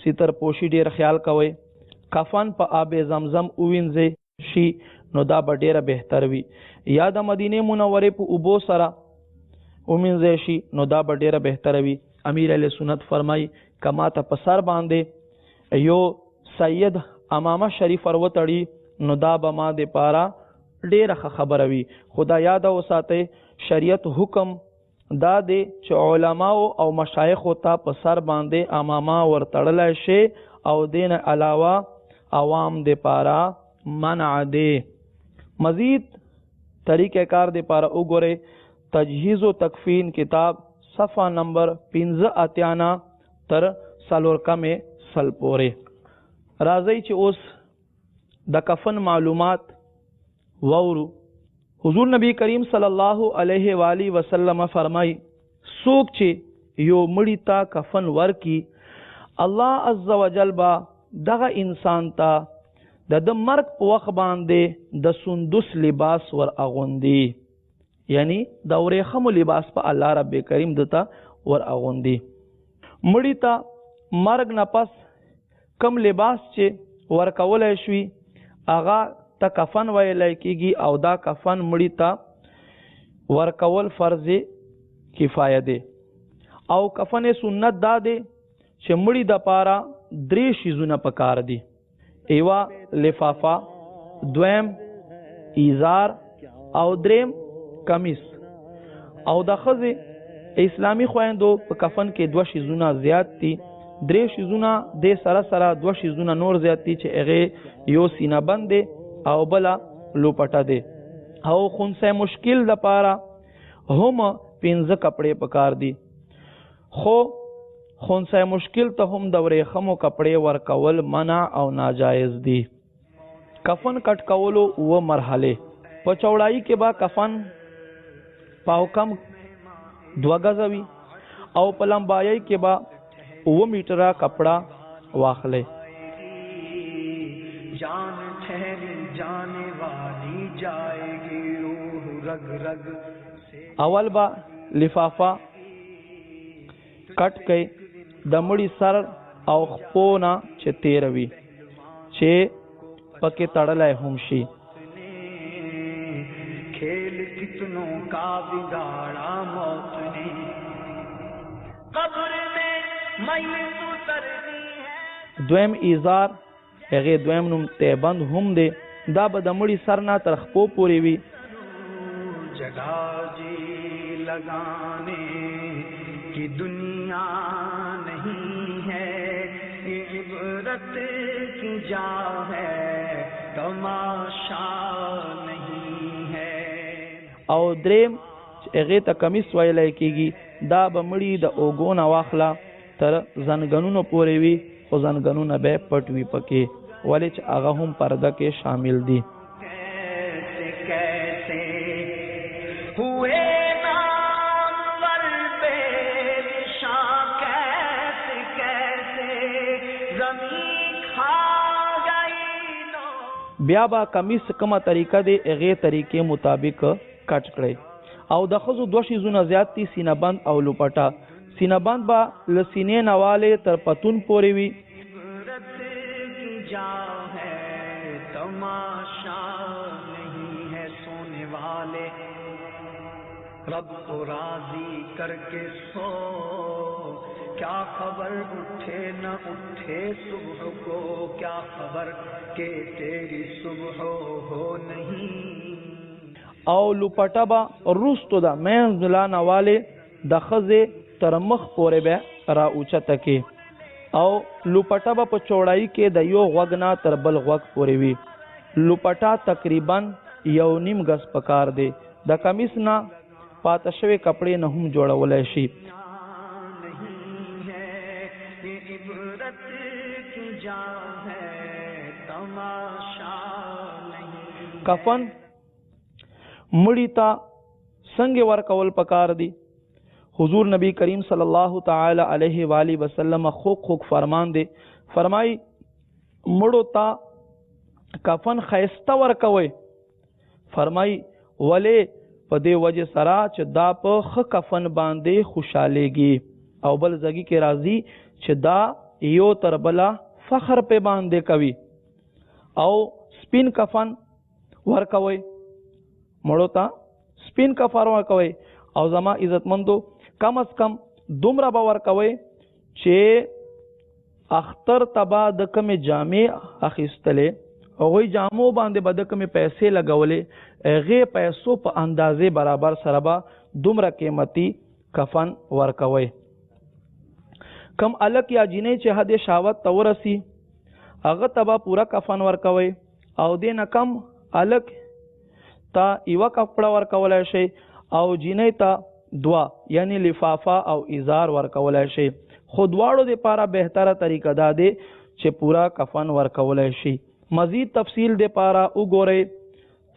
ستر پوشي ډیر خیال کوئ. کفن په آب زمزم ووینځئ شي نو دا به ډیره بهتر وي، یا د مدینې منورې په اوبو سره ومینځئ شي نو دا به ډیره بهتر وي. امیر اهل سنت فرمای کما ته په سر باندې یو سید امامه شریف وروتړي نو دا به ما دپاره ډیره ښه خبره وي. خدا یاد وساتئ شریعت حکم دا دی چې علماو او مشایخو ته په سر باندې امامه ورتړلی شي، او دین علاوه عوام دپاره منع دی. مزید طریقہ کار دپاره وګورئ تجهیز و تکفین کتاب صفحه نمبر 15 تر 4 سل پورې. راځئ چې اوس د کفن معلومات وورو. حضور نبی کریم صلی الله علیه و آله وسلم فرمای څوک چې یو مړی ته کفن ورکی الله عز وجل با دغه انسان ته د مرګ په وخت باندې د سندس لباس ور اغوندي. یعنی د ورېخمو لباس په الله رب کریم دته ور اغوندي. مړی ته مرګ نه پس کم لباس چې ورکولی شوي هغه ته کفن ویلی کېږي او دا کفن مړی ته ورکول فرض کفایه دی. او کفن سنت دا دی چې مړی د پاره 3 شیزونه پکار دي. ایوا لفافه، دویم ایزار او دریم کمیس. او د ښځې اسلامی خویندو په کفن کې 2 شیزونه زیات دي. 3 شیزونه د سره 2 شیزونه نور زیات دي چې هغه یو سینه بند دی او بلا لوپټه دی. او خنثی مشکل د پاره هم 15 کپڑے پکار دي. خو خنثی مشکل ته هم د ورېخمو کپڑے ورکول منع او ناجایز دي. کفن کټ کولو 2 مرحله. په چوڑائی کې با کفن پاو کم 2 غزه وي او په لمبایي کې با 2 میټره کپڑا واخلے. جان ٹھہری جانے والی جائے گی روح رگ رگ. اول با لفافه کټ کئ د مړي سر او خپونه چې تیروي چې پکې تړلای هم شي. کھیل کتنوں کا بگاڑا موت نے قبر میں میت اترنی ہے. دویم ایزار هغه دویم نوم تیبند هم دی. دا به د مړي سر نه تر خپو پورې وي. جگہ جی لگانے کی دنیا نہیں ہے، یہ عبرت کی جا ہے تماشا نہیں ہے. او دریم هغه ته کمیس ویلی کېږي. دا به مړي د اوږو نه واخله تر زنګنونو پورې وي، خو زنګنونه به پټ وي پکې، ولې چې هغه هم پرده کې شامل دي. کیسے کیسے ہوئے نامور بے نشاں، کیسے کیسے زمین کھا گئی نو. بیا به کمیس کومه طریقه دی هغې طریقې مطابق کټ کړئ. او د ښځو 2 شیزونه زیات دي، سینه بند او لوپټه. سینه بند به له سینې نه والې تر پتون پورې وي. عبرت کی جا ہے تماشا نہیں ہے سونے والے. رب کو راضی کر کے سو، کیا خبر اٹھے نہ اٹھے صبح کو، کیا خبر کہ تیری صبح ہو نہیں. او لوپټه به روستو ده منځ لا نه والې د ښځې تر مخ پورې به را اوچته کې. او لوپټه به په چوړای کې د یو غوږ نه تر بل غوږ پورې وي. لوپټه تقریبا 1.5 غز پکار دی. د کمیس نه پاته شوی کپڑے نه هم جوړولای شي. نہیں ہے یہ عبرت کی جا ہے تماشا نہیں. کفن مړی ته څنګه ورکول پکار دی؟ حضور نبی کریم صلی الله تعالی علیه و آله وسلم خوک فرمان دی. فرمای مړو ته کفن خیسته ورکوي. فرمای ولې؟ په دې وجه سره چې دا په ښه کفن باندې خوشحالېږي او بل ځګي کې راځي چې دا یو تر بله فخر په باندې کوي. او سپین کفن ورکوي، مړو ته سپین کفن ورکوي. او زما عزتمندو کم از کم دومره به ورکوي چې اختر تبا د کمې جامې اخیستلې، هغوی جامو باندې به د کمې پیسې لګولې، هغې پیسو په اندازې برابر سره به دومره قیمتي کفن ورکوي. کم الک یا جینۍ چې حد شهوت ته ورسي هغه ته به پوره کفن ورکوي. او دې نه کم الک ته یوه کپړه ورکولی شي او جینۍ ته 2 یعنی لفافه او ایزار ورکولی شي. خو دواړو دپاره بهتره طریقه دا دی چې پورا کفن ورکولی شي. مزید تفصیل دپاره وګورئ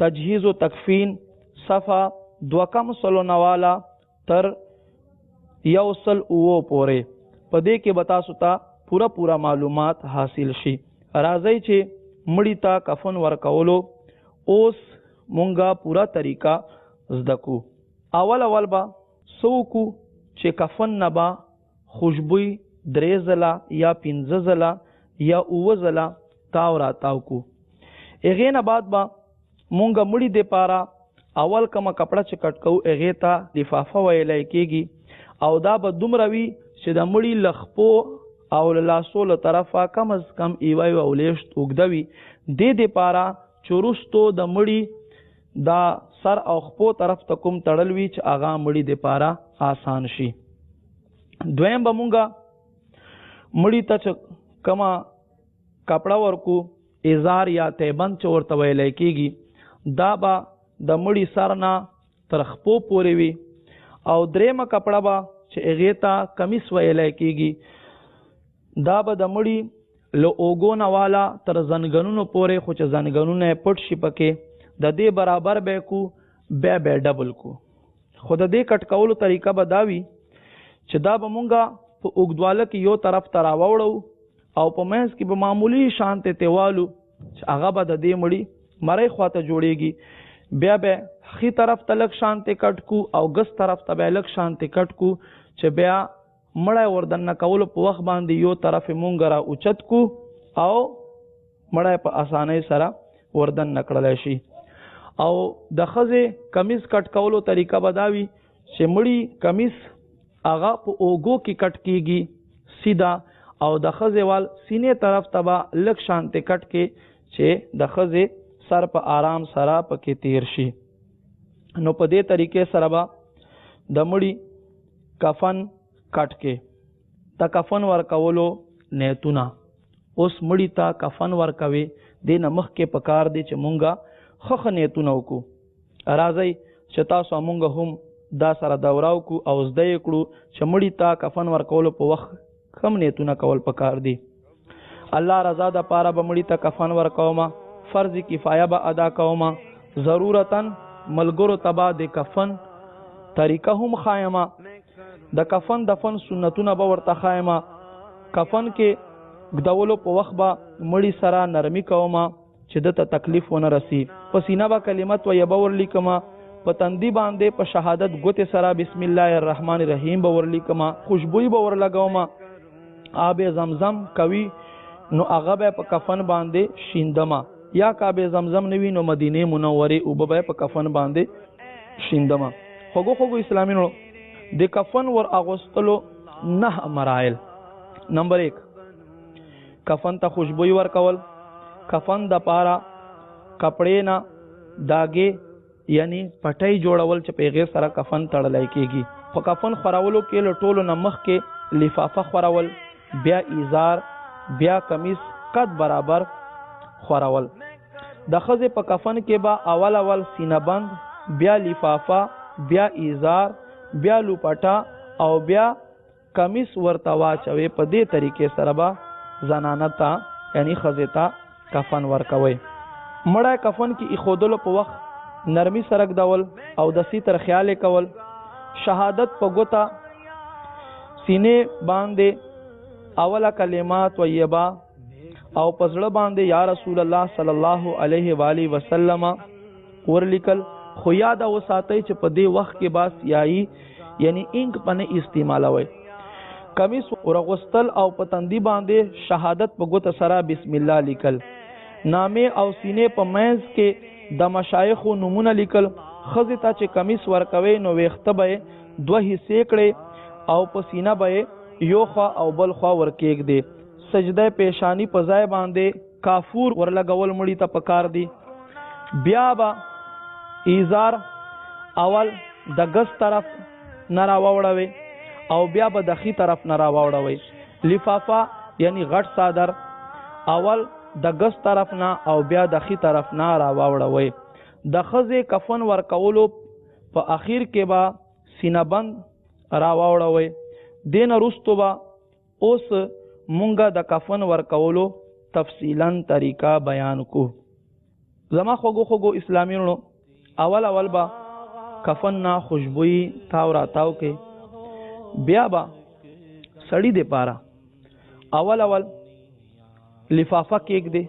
تجهیز و تکفین صفحه 290 تر 109 پورې. په دې کې به تاسو ته پورا معلومات حاصل شي. راځئ چې مړی ته کفن ورکولو اوس مونږه پورا طریقه زده کو. اول با سوکو چې کفن نه با خوشبوئی 3 ځله یا 15 ځله یا 9 ځله تاو را تاو کو. هغې نه بعد با مونږ مړي د پاره اول کومه کپړه چې کټ کوو هغې ته لفافه ویلی کېږي او دا به دومره وي چې د مړي لخپو او له لاسو له طرفه کم از کم ایوه او لیشت اوږده وي. دې دپاره چې وروستو د مړي دا سر او خپو طرف ته کوم تړل وي چې هغه مړي دپاره آسان شي. دویم به مونږه مړي ته چې کومه کپړه ورکو ازار یا تیبند چې ورته ویلی کېږي دا به د مړي سر نه تر خپو پورې وي. او دریمه کپړه به چې هغې ته کمیس ویلی کېږي دا به د مړي له اوږو نه والا تر زنګنونو پورې خو چې زنګنونه یې پټ شي پکې د دې برابر به کو بیا ډبل کو. خو د دې کټ کولو طریقه به دا وي چې دا به مونږه په اوږدواله کې یو طرف ته راوړو او په منځ کې به معمولی شانتې تیوالو چې هغه به د دې مړي مرۍ خواته جوړیږي. بیا به ښي طرف ته لږ شانتې کټ کو او ګس طرف ته بیا لږ شانتې کټ کو چې بیا مړی وردننه کولو په وخت باندې یو طرف مونږ را اوچت کو او مړی په اسانۍ سره وردننه کړلی شي. او د ښځې کمیز کټ کولو طریقه به دا وي چې مړي کمیز هغه په اوږو کې کټ کېږي سیده او د ښځې وال سینې طرف ته به لږ شانتې کټ کې چې د ښځې سر په آرام سره پکې تیر شي. نو په دې طریقې سره به د مړي کفن کټ کې د کفن ورکولو نیتونه. اوس مړي ته کفن ورکوي دې نه مخکې پکار دی چې مونږه ښه نیتونه وکړو. راځئ چې تاسو مونږ هم دا سره دوره وکړو او زده یې کړو چې مړي ته کفن ورکولو په وخت کم نیتونه کول پکار دي. الله رضا د پاره به مړي ته کفن ورکوم، فرض کفایه به ادا کوم، ضرورتا ملګرو ته به د کفن طریقه هم خایمه، د کفن دفن سنتونه به ورته خایمه. کفن کې ګدولو په وخت به مړي سره نرمي کوم چې دته تکلیف ونه رسی. په سینه به کلمه طیبه ورلیکم، په تندي باندې په شهادت ګوتې سره بسم الله الرحمن الرحیم به ورلیکم، خوشبوئی به ورلګوم. آب زمزم کوي نو هغه به په کفن باندې شیندم، یا کعب زمزم نوی نو مدینه منوره او به په کفن باندې شیندم. خوګو اسلامي نو د کفن ور اغوستلو 9 مراحل. نمبر 1 کفن ته خوشبوئی ورکول. کفن د پاره کپڑے نه داګه یعنی پټای جوړول چې پیغه سره کفن تړلای کېږي. په کفن خورولو کې له ټولو نه مخکې لفافه خورول، بیا ایزار، بیا کمیس قد برابر خورول. د ښځې په کفن کې به اول سینه بند، بیا لفافه، بیا ایزار، بیا لوپټا او بیا کمیس ورته واچوي. په دې طریقې سره به زنانه ته یعنی ښځې ته کفن ورکوي. مړی کفن کې ایښودلو په وخت نرمي سره ږدول او د سیتر خیال کول. شهادت په ګوته سینې باندې اوله کلمه طیبه او په زړه باندې یا رسول الله صلی الله علیه و آله وسلم ورلیکل. خو یاد وساتئ چې په دې وخت کې باس یایي یعنی انک پنه استعمالوي. کمیس ورغوستل او په تندي باندې شهادت په ګوته سره بسم الله لیکل. نامه او سینې په منځ کې د مشایخو نمونه لیکل. ښځې ته چې کمیس ورکوي نو ویښته به 2 حصې کړي او په سینه به یو خوا او بل خوا ورکېږدي. سجده پیشانی په ځای باندې کافور ورلګول مړي ته پکار دي. بیا به ایزار اول د ګس طرف نه راوړوي او بیا به د ښي طرف نه راوړوي. لفافه یعنی غټ صادر اول د ګس طرف نه او بیا د ښي طرف نه راوړوي. د ښځې کفن ورکولو په اخیر کې به سینه بند راوړوي. دین وروسته به اوس مونږه د کفن ورکولو تفصیلا طریقه بیان کو. زما خوګو اسلاميونو اول به کفن نه خوشبوئی تاو راتاو کې. بیا به سړی دی پاره اول لفافه کېک دی.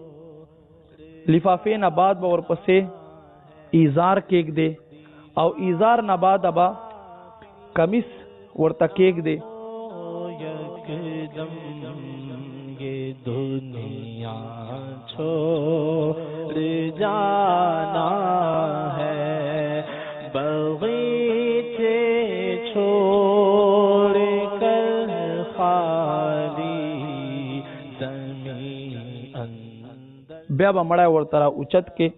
لفافه نه بعد به ورپسې ایزار کېک دی او ایزار نه بعد با کمیس ورته کېږدې. یکدم یہ دنیا چھوڑ جانا ہے بغیچے چھوڑ کر خالی زمین اندر. بیا به مړی ورته را اوچت کې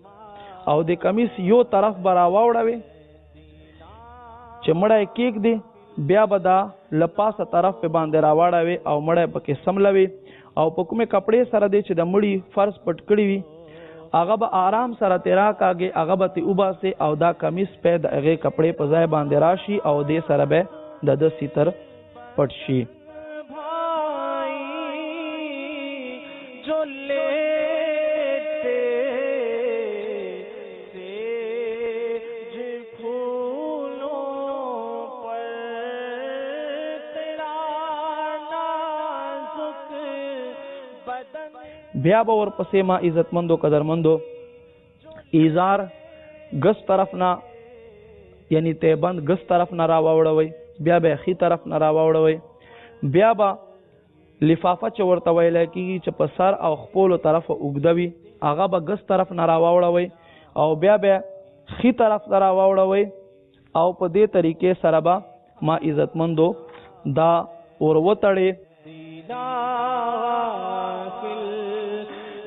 او د کمیس یو طرف به را واوړوې چې مړی کېږدې، بیا به دا له پاسه طرف په باندې را واړوې او مړی پکې سملوې او په کومې کپړې سره دی چې د مړي فرض پټ کړي وي هغه به آرام سره ترې راکاږې، هغه به ترې وباسې او دا کمیس پې د هغې کپړې په ځای باندې راشي او دې سره به د ده ستر پټ شي. بیا به ورپسې ما عزتمندو قدرمندو ایزار ګس طرف نه یعنی تیبند ګس طرف نه را واوړوئ، بیا به ښي طرف نه را واوړوئ، بیا به لفافه چې ورته ویلی کېږي چې په سر او خپلو طرفه اوږده وي هغه به ګس طرف نه را واوړوئ او بیا به ښي طرف ته را واوړوئ او په دې طریقې سره به ما عزتمندو دا ور وتړې.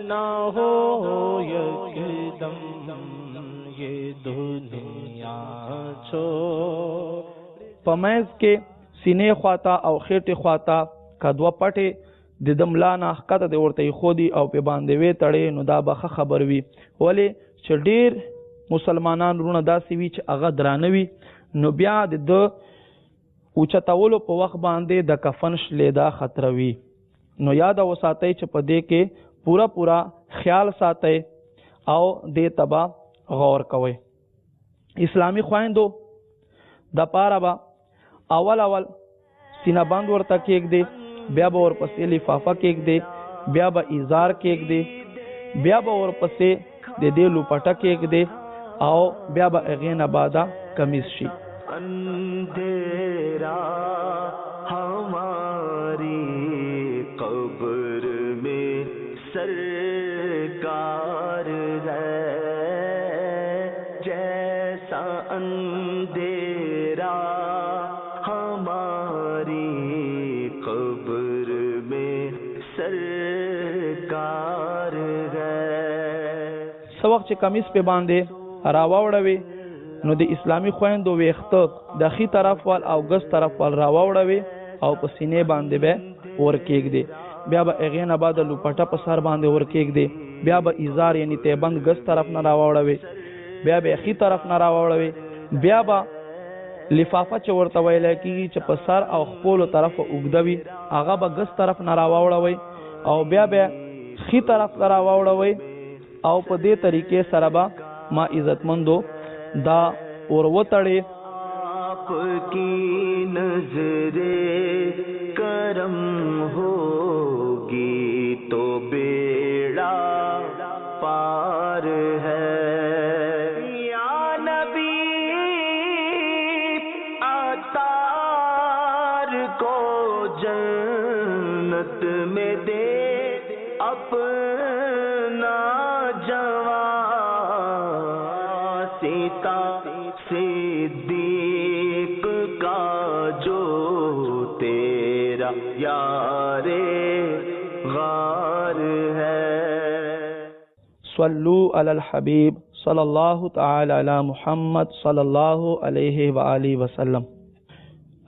نہ ہو یکدم یہ دنیا چھوڑ. په منځ کې سینې خواته او خېټې خواته که دوه پټې د ده ملا نه ښکته د ورته ایښودي او پې باندې وې تړې نو دا به ښه خبر وي. ولې چې ډېر مسلمانان وروڼه داسې وي چې هغه درانه وي نو بیا د ده اوچتولو په وخت باندې د کفن شلیدا خطروي. نو یاد وساتئ چې په دې کې پورا خیال ساتئ او دې ته به غور کوئ. اسلامي خویندو د پاره به اول سینه بند ورته کېږدې، بیا به ورپسې لفافه کېږدې، بیا به ایزار کېږدې، بیا به ورپسې د دې لوپټه کېږدې او بیا به هغې نه بعده کمیز شي. اندھیرا ہماری قبر میں سرکار ہے جیسا اندھیرا ہماری قبر میں سرکار ہے. څه وخت چې کمیس پې باندې راواوړوې نو د اسلامي خویندو ویښته د ښي طرف وال او ګس طرف وال راواوړوې او په سینې باندې به ور کېږدې، بیا به هغې نه بعد لوپټه په سر باندې ور کېږدې، بیا به ایزار یعنې تیبند ګس طرف نه راواوړوې، بیا به ښي طرف نه راواوړوې، بیا به لفافه چې ورته ویلی کېږي چې په سر او خپلو طرفه اوږده وي هغه به ګس طرف نه راواوړوئ او بیا به ښي طرف ته راواوړوئ او په دې طریقې سره به ما عزتمندو دا ور وتړې. آپ کی نظر کرم ہوگی تو بیڑا پار ہے. یا نبی عطار کو جنت میں دے اپنا جوان سیتا صدیق کا جو تیرا یار غار ہے. صلو علی الحبیب صلی اللہ تعالی علی محمد صلی اللہ علیہ وآلہ وسلم.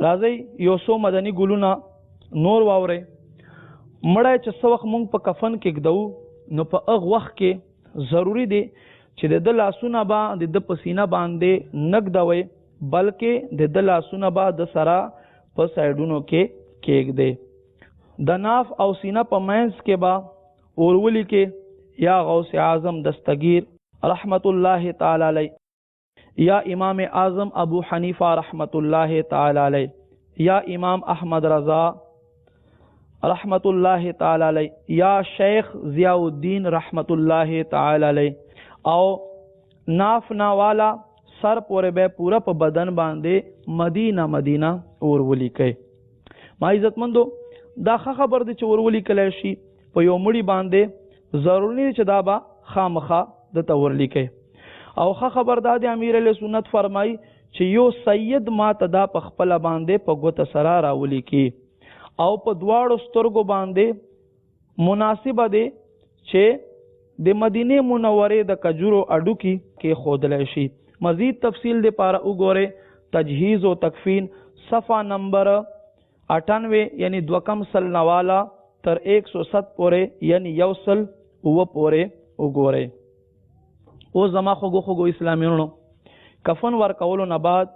راځئ یو څو مدني ګلونه نور واورئ. مړی چې څه وخت مونږ په کفن کې ږدو نو په هغه وخت کې ضروري دی چې د ده لاسونه به د ده په سینه باندې نه ږدوئ بلکې د ده لاسونه به د سره په سایډونو کې کېږدئ. د ناف او سینه په منځ کې به اور ولیکئ یا غوث اعظم دستگیر رحمت الله تعالی علیہ، یا امام اعظم ابو حنیفہ رحمت اللہ تعالی علیہ، یا امام احمد رضا رحمت اللہ تعالی علیہ، یا شیخ ضیاء الدین رحمت اللہ تعالی علیہ. او ناف نا والا سر پورې به پورا په بدن باندې مدینه اور ولیکي. ما عزتمندو دا خبر دی چې اور ولیکلی شي په یو مړي باندې ضروري دی چې دا به خامخا د تور لیکي. او خبر دا دی امیر علیه سنت فرمای چې یو سید ما ته دا په خپل باندې په ګوته سره راولي کی او په دواړو سترګو باندې مناسبه دی چې د مدینه منورې د کجورو اډو کې خودلی شي. مزید تفصیل دی پاره وګوره تجهیز و تکفین صفحه نمبر 98 یعنی دوکم سل نوالا تر 107 پورې یعنی یو سل و پورې وګوره. او زما خوګو اسلامیونو کفن ورکولو نه بعد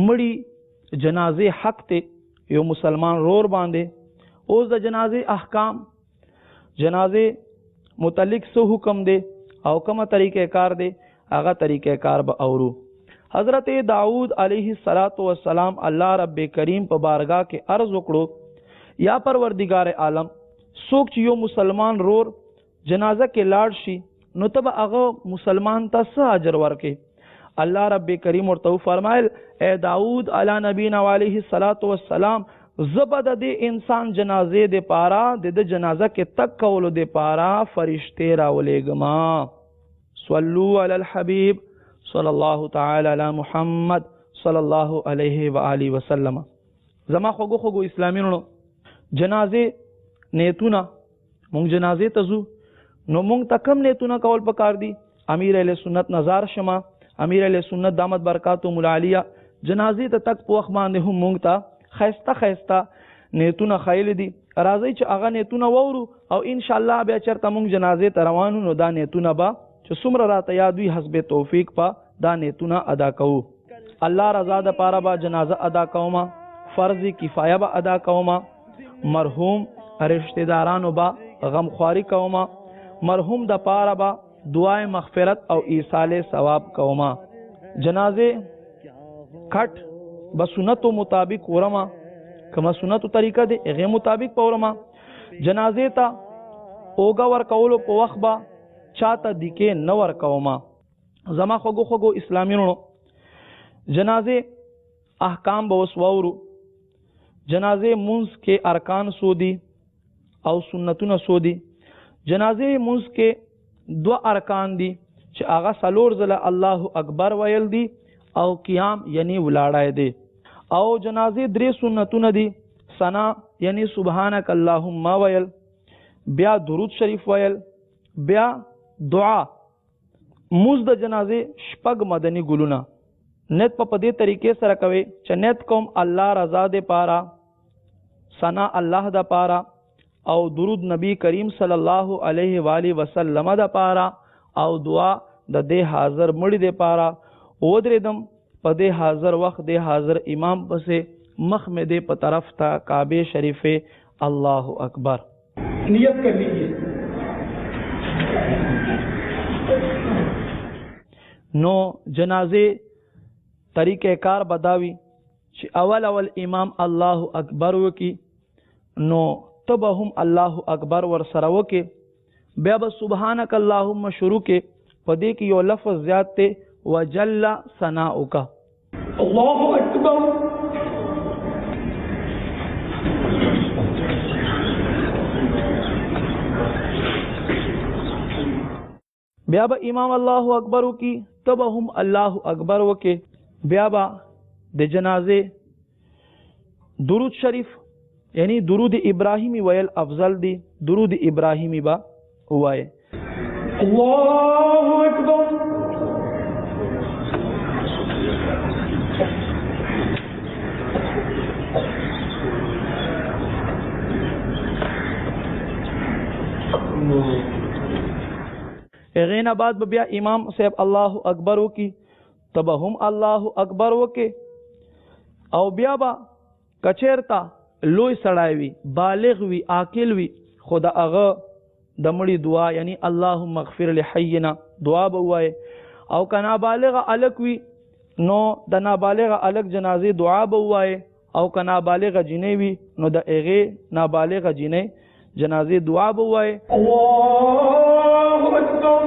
مړی جنازه حق ته یو مسلمان رور باندې اوس د جنازه احکام جنازه متعلق سو حکم دی او کومه طریقې کار دی هغه طریقې کار به اورو. حضرت داؤد علیه السلام الله رب کریم په بارگاہ کې عرض وکړو یا پروردگار عالم څوک چې یو مسلمان رور جنازه کې لاړ شي نو تب هغه مسلمان ته څه اجر ورکړي. الله رب کریم ورته فرمایل اے داؤد علی نبینا علیه السلام زبد د انسان جنازه د پارا د جنازه کې تک کولو د پارا فرشته راولېګما. صلو علی الحبیب صلی الله تعالی علی محمد صلی الله علیه و آله وسلم. زما خوګو اسلامیونو جنازه نیتونه مونږ جنازه ته ځو نو مونږ ته کم نیتونه کول پکار دي. امیر اهل سنت نظر شمه امیر اهل سنت دامت برکاتهم العالیه جنازه ته تک په وخت باندې هم مونږ ته خیسته نیتونه خیل دي. راځي چې هغه نیتونه وورو او ان شاء الله بیا چرته مونږ جنازه ته روانو نو دا نیتونه به چې څومره راته یاد وي حسب توفیق په دا نیتونه ادا کوو. الله رضا د پاره به جنازه ادا کوما فرض کفایه به ادا کوما مرحوم رشتہ دارانو به غمخواری کوما مرحوم د پاره به دعای مغفرت او ایصال ثواب کوما. جنازه کټ بسنتو مطابق ورما کما سنتو طریقه دی هغه مطابق پورما. جنازه ته اوګه ور کولو په وخت با چاته دکې نه ور کوما. زما خوګو اسلامیونو جنازه احکام به وسوورو. جنازه منځ کې ارکان سودی او سنتونه سودی. جنازه منځ کې دو ارکان دي چې هغه څلور ځله الله اکبر ویل دي او قیام یعنی ولاړای دي. او جنازه درې سنتونه دي ثنا یعنی سبحانك اللهم ویل بیا درود شریف ویل بیا دعا. موږ د جنازه شپږ مدني ګلونه نیت په دې طریقې سره کوي چې نیت کوم الله رضا دې پارا ثنا الله د پارا او درود نبی کریم صلی الله علیه و آله وسلم د پارا او دعا د دې حاضر مړي د پارا او درېدم په دې حاضر وخت د حاضر امام پسې مخ میں دې په طرف تا کعبه شریفه الله اکبر نیت کر لیجیے. نو جنازه طریقہ کار بداوی چې اول امام الله اکبر وکي نو تب هم الله اکبر ور سره وکي بیا به سبحانك اللهم شروع کې پدې کې یو لفظ زیات ته وجل ثناؤک الله اکبر. بیا به امام الله اکبر وکي تب هم الله اکبر وکي بیا به د جنازه درود شریف یعنی درود ابراهیمی ویل افضل دی. درود ابراهیمی با وای الله اکبر. اغین بعد بیا امام صاحب الله اکبر وکي تب هم الله اکبر وکي او بیا با کچیرتا لوی سړای وي بالغ وي عاقل وي خدا هغه د مړي دعا یعنی اللهم اغفر لحینا دعا به وای او کنا بالغ الک وي نو د نابالغ الک جنازه دعا به وای او کنا بالغ جنې وي نو د هغه نابالغ جنې جنازه دعا به وای الله اکبر.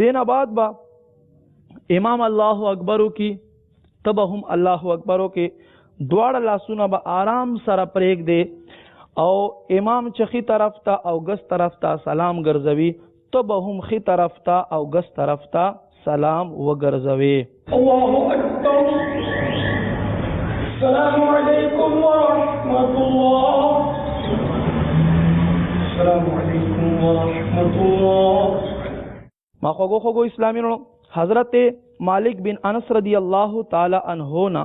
دین بعد با امام الله اکبرو کی تب هم الله اکبرو کې دواړه لاسونه به آرام سره پریک دی او امام چخی طرف ته او ګس طرف ته سلام ګرځوي تب هم خی طرف ته او ګس طرف ته سلام وګرځوي. الله اکبر. السلام علیکم ورحمۃ اللہ. السلام علیکم ورحمۃ اللہ. ما خوږو اسلامي نو حضرت مالک بن انس رضی الله تعالی عنہ نا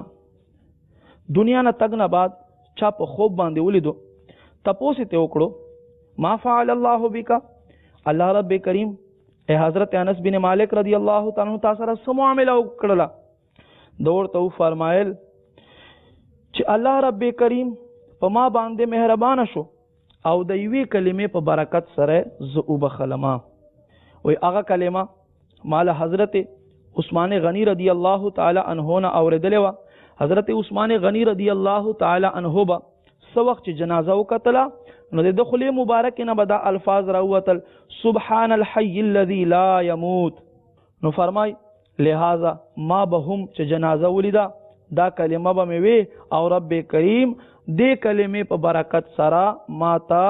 دنیا نه تګ نه بعد چا په خوب باندې ولیدو تپوس ته وکړو ما فعل الله بک الله رب کریم اے حضرت انس بن مالک رضی الله تعالی عنہ تاسو سره سم معاملہ وکړه دور ته فرمایل چې الله رب کریم په ما باندې مهربان شو او د یوې کلمې په برکت سره ز وبخلما وی هغه کلمه مال حضرت عثمان غنی رضی الله تعالی عنہ نه اوریدلې و. حضرت عثمان غنی رضی الله تعالی عنہ با سو وخت جنازه وکتلا نو د دخل مبارک نه بدا الفاظ راوتل سبحان الحي الذي لا يموت. نو فرمای لہذا ما بهم چې جنازه ولیدا دا کلمه به مې وی او رب کریم دې کلمې په برکت سره ماتا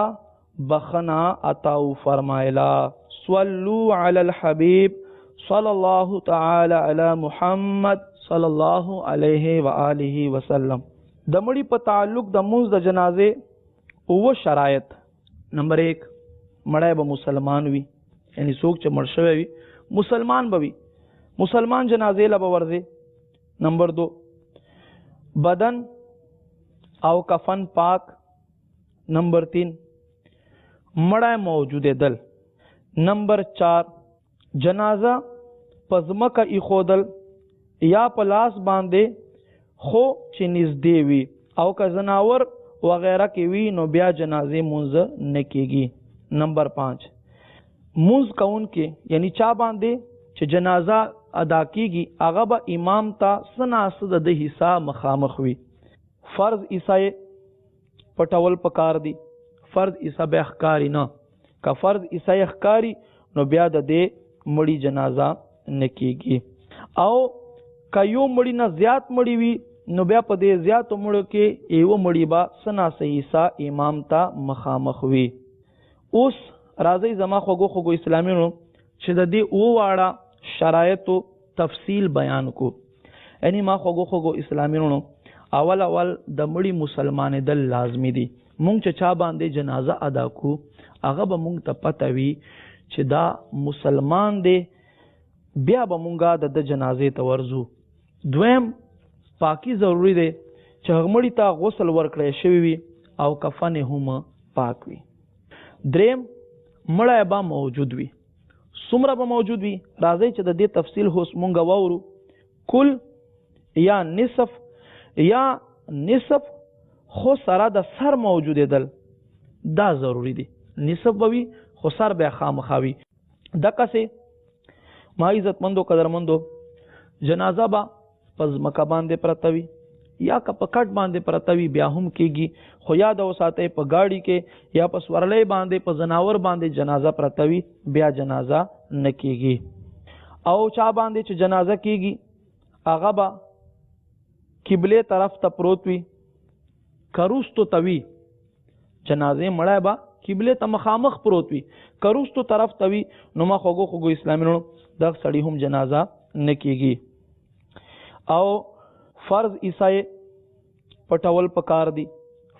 بخنا عطاو فرمایلا. صلوا علی الحبیب صلی الله تعالی علی محمد صلی الله علیه و آله وسلم. د مړي په تعلق د مونږ د جنازه او شرایط. نمبر 1 مړی به مسلمان وي، یعنی څوک چې مړ شوی وي مسلمان به وي، مسلمان جنازه له به ورځي. نمبر 2 بدن او کفن پاک. نمبر 3 مړی موجود دل. نمبر 4 جنازه پزمکه ایخودل یا پلاس باندې خو چې نږدې وي او که زناور وغیرہ کې وي نو بیا جنازه مونږ نه کېږي. نمبر 5 مونږ کون کې یعنی چا باندې چې جنازه ادا کېږي هغه به امام ته سناسد د حصہ مخامخ وي. فرض عیسای پټول پکار دي، فرض عیسا به اخکاری نه. که فرض عیسای اخکاری نو بیا د دې مړی جنازه نکېږي. او که یو مړی نه زیات مړی وي نو بیا په دې زیاتو مړو کې یو مړی با سنا صحیحا امام ته مخامخ وي. اوس راځي زما خوږو اسلامینو چې د دې او واړه شرایطو تفصیل بیان کو. یعنی ما خوږو اسلامینو اول د مړی مسلمان دل لازمی دي. مونږ چې چا باندې جنازه ادا کو هغه به مونږ ته پته وي چې دا مسلمان دی، بیا به مونږه د جنازې ته ورځو. دویم پاکی ضروری دی چې هغه مړي ته غسل ورکړی شوی وي او کفن هم پاک وي. دریم مړی به موجود وي. څومره به موجود وي راځئ چې د دې تفصیل هوس مونږ واورو. کل یا نصف خو سره د سر موجود دل دا ضروری دی. نصف به وي خو سر به خامخاوي. دغه سه ما عزت مندو قدرمندو جنازه با پز مکه باندې پرتوي یا که په کټ باندې پرتوي بیا هم کېږي، خو یاد اوساته په گاڑی کې یا په سورلې باندې په زناور باندې جنازه پرتوي بیا جنازه نه کېږي. او چا باندې چې جنازه کېږي هغه با قبله طرف ته پروت وي، کروستو توي جنازه مړای با قبله ته مخامخ پروت وي، کروستو طرف توي نو ما خوږو اسلامینو دغه سړی هم جنازه نه کېږي. او فرض عیسای پټول پکار دي،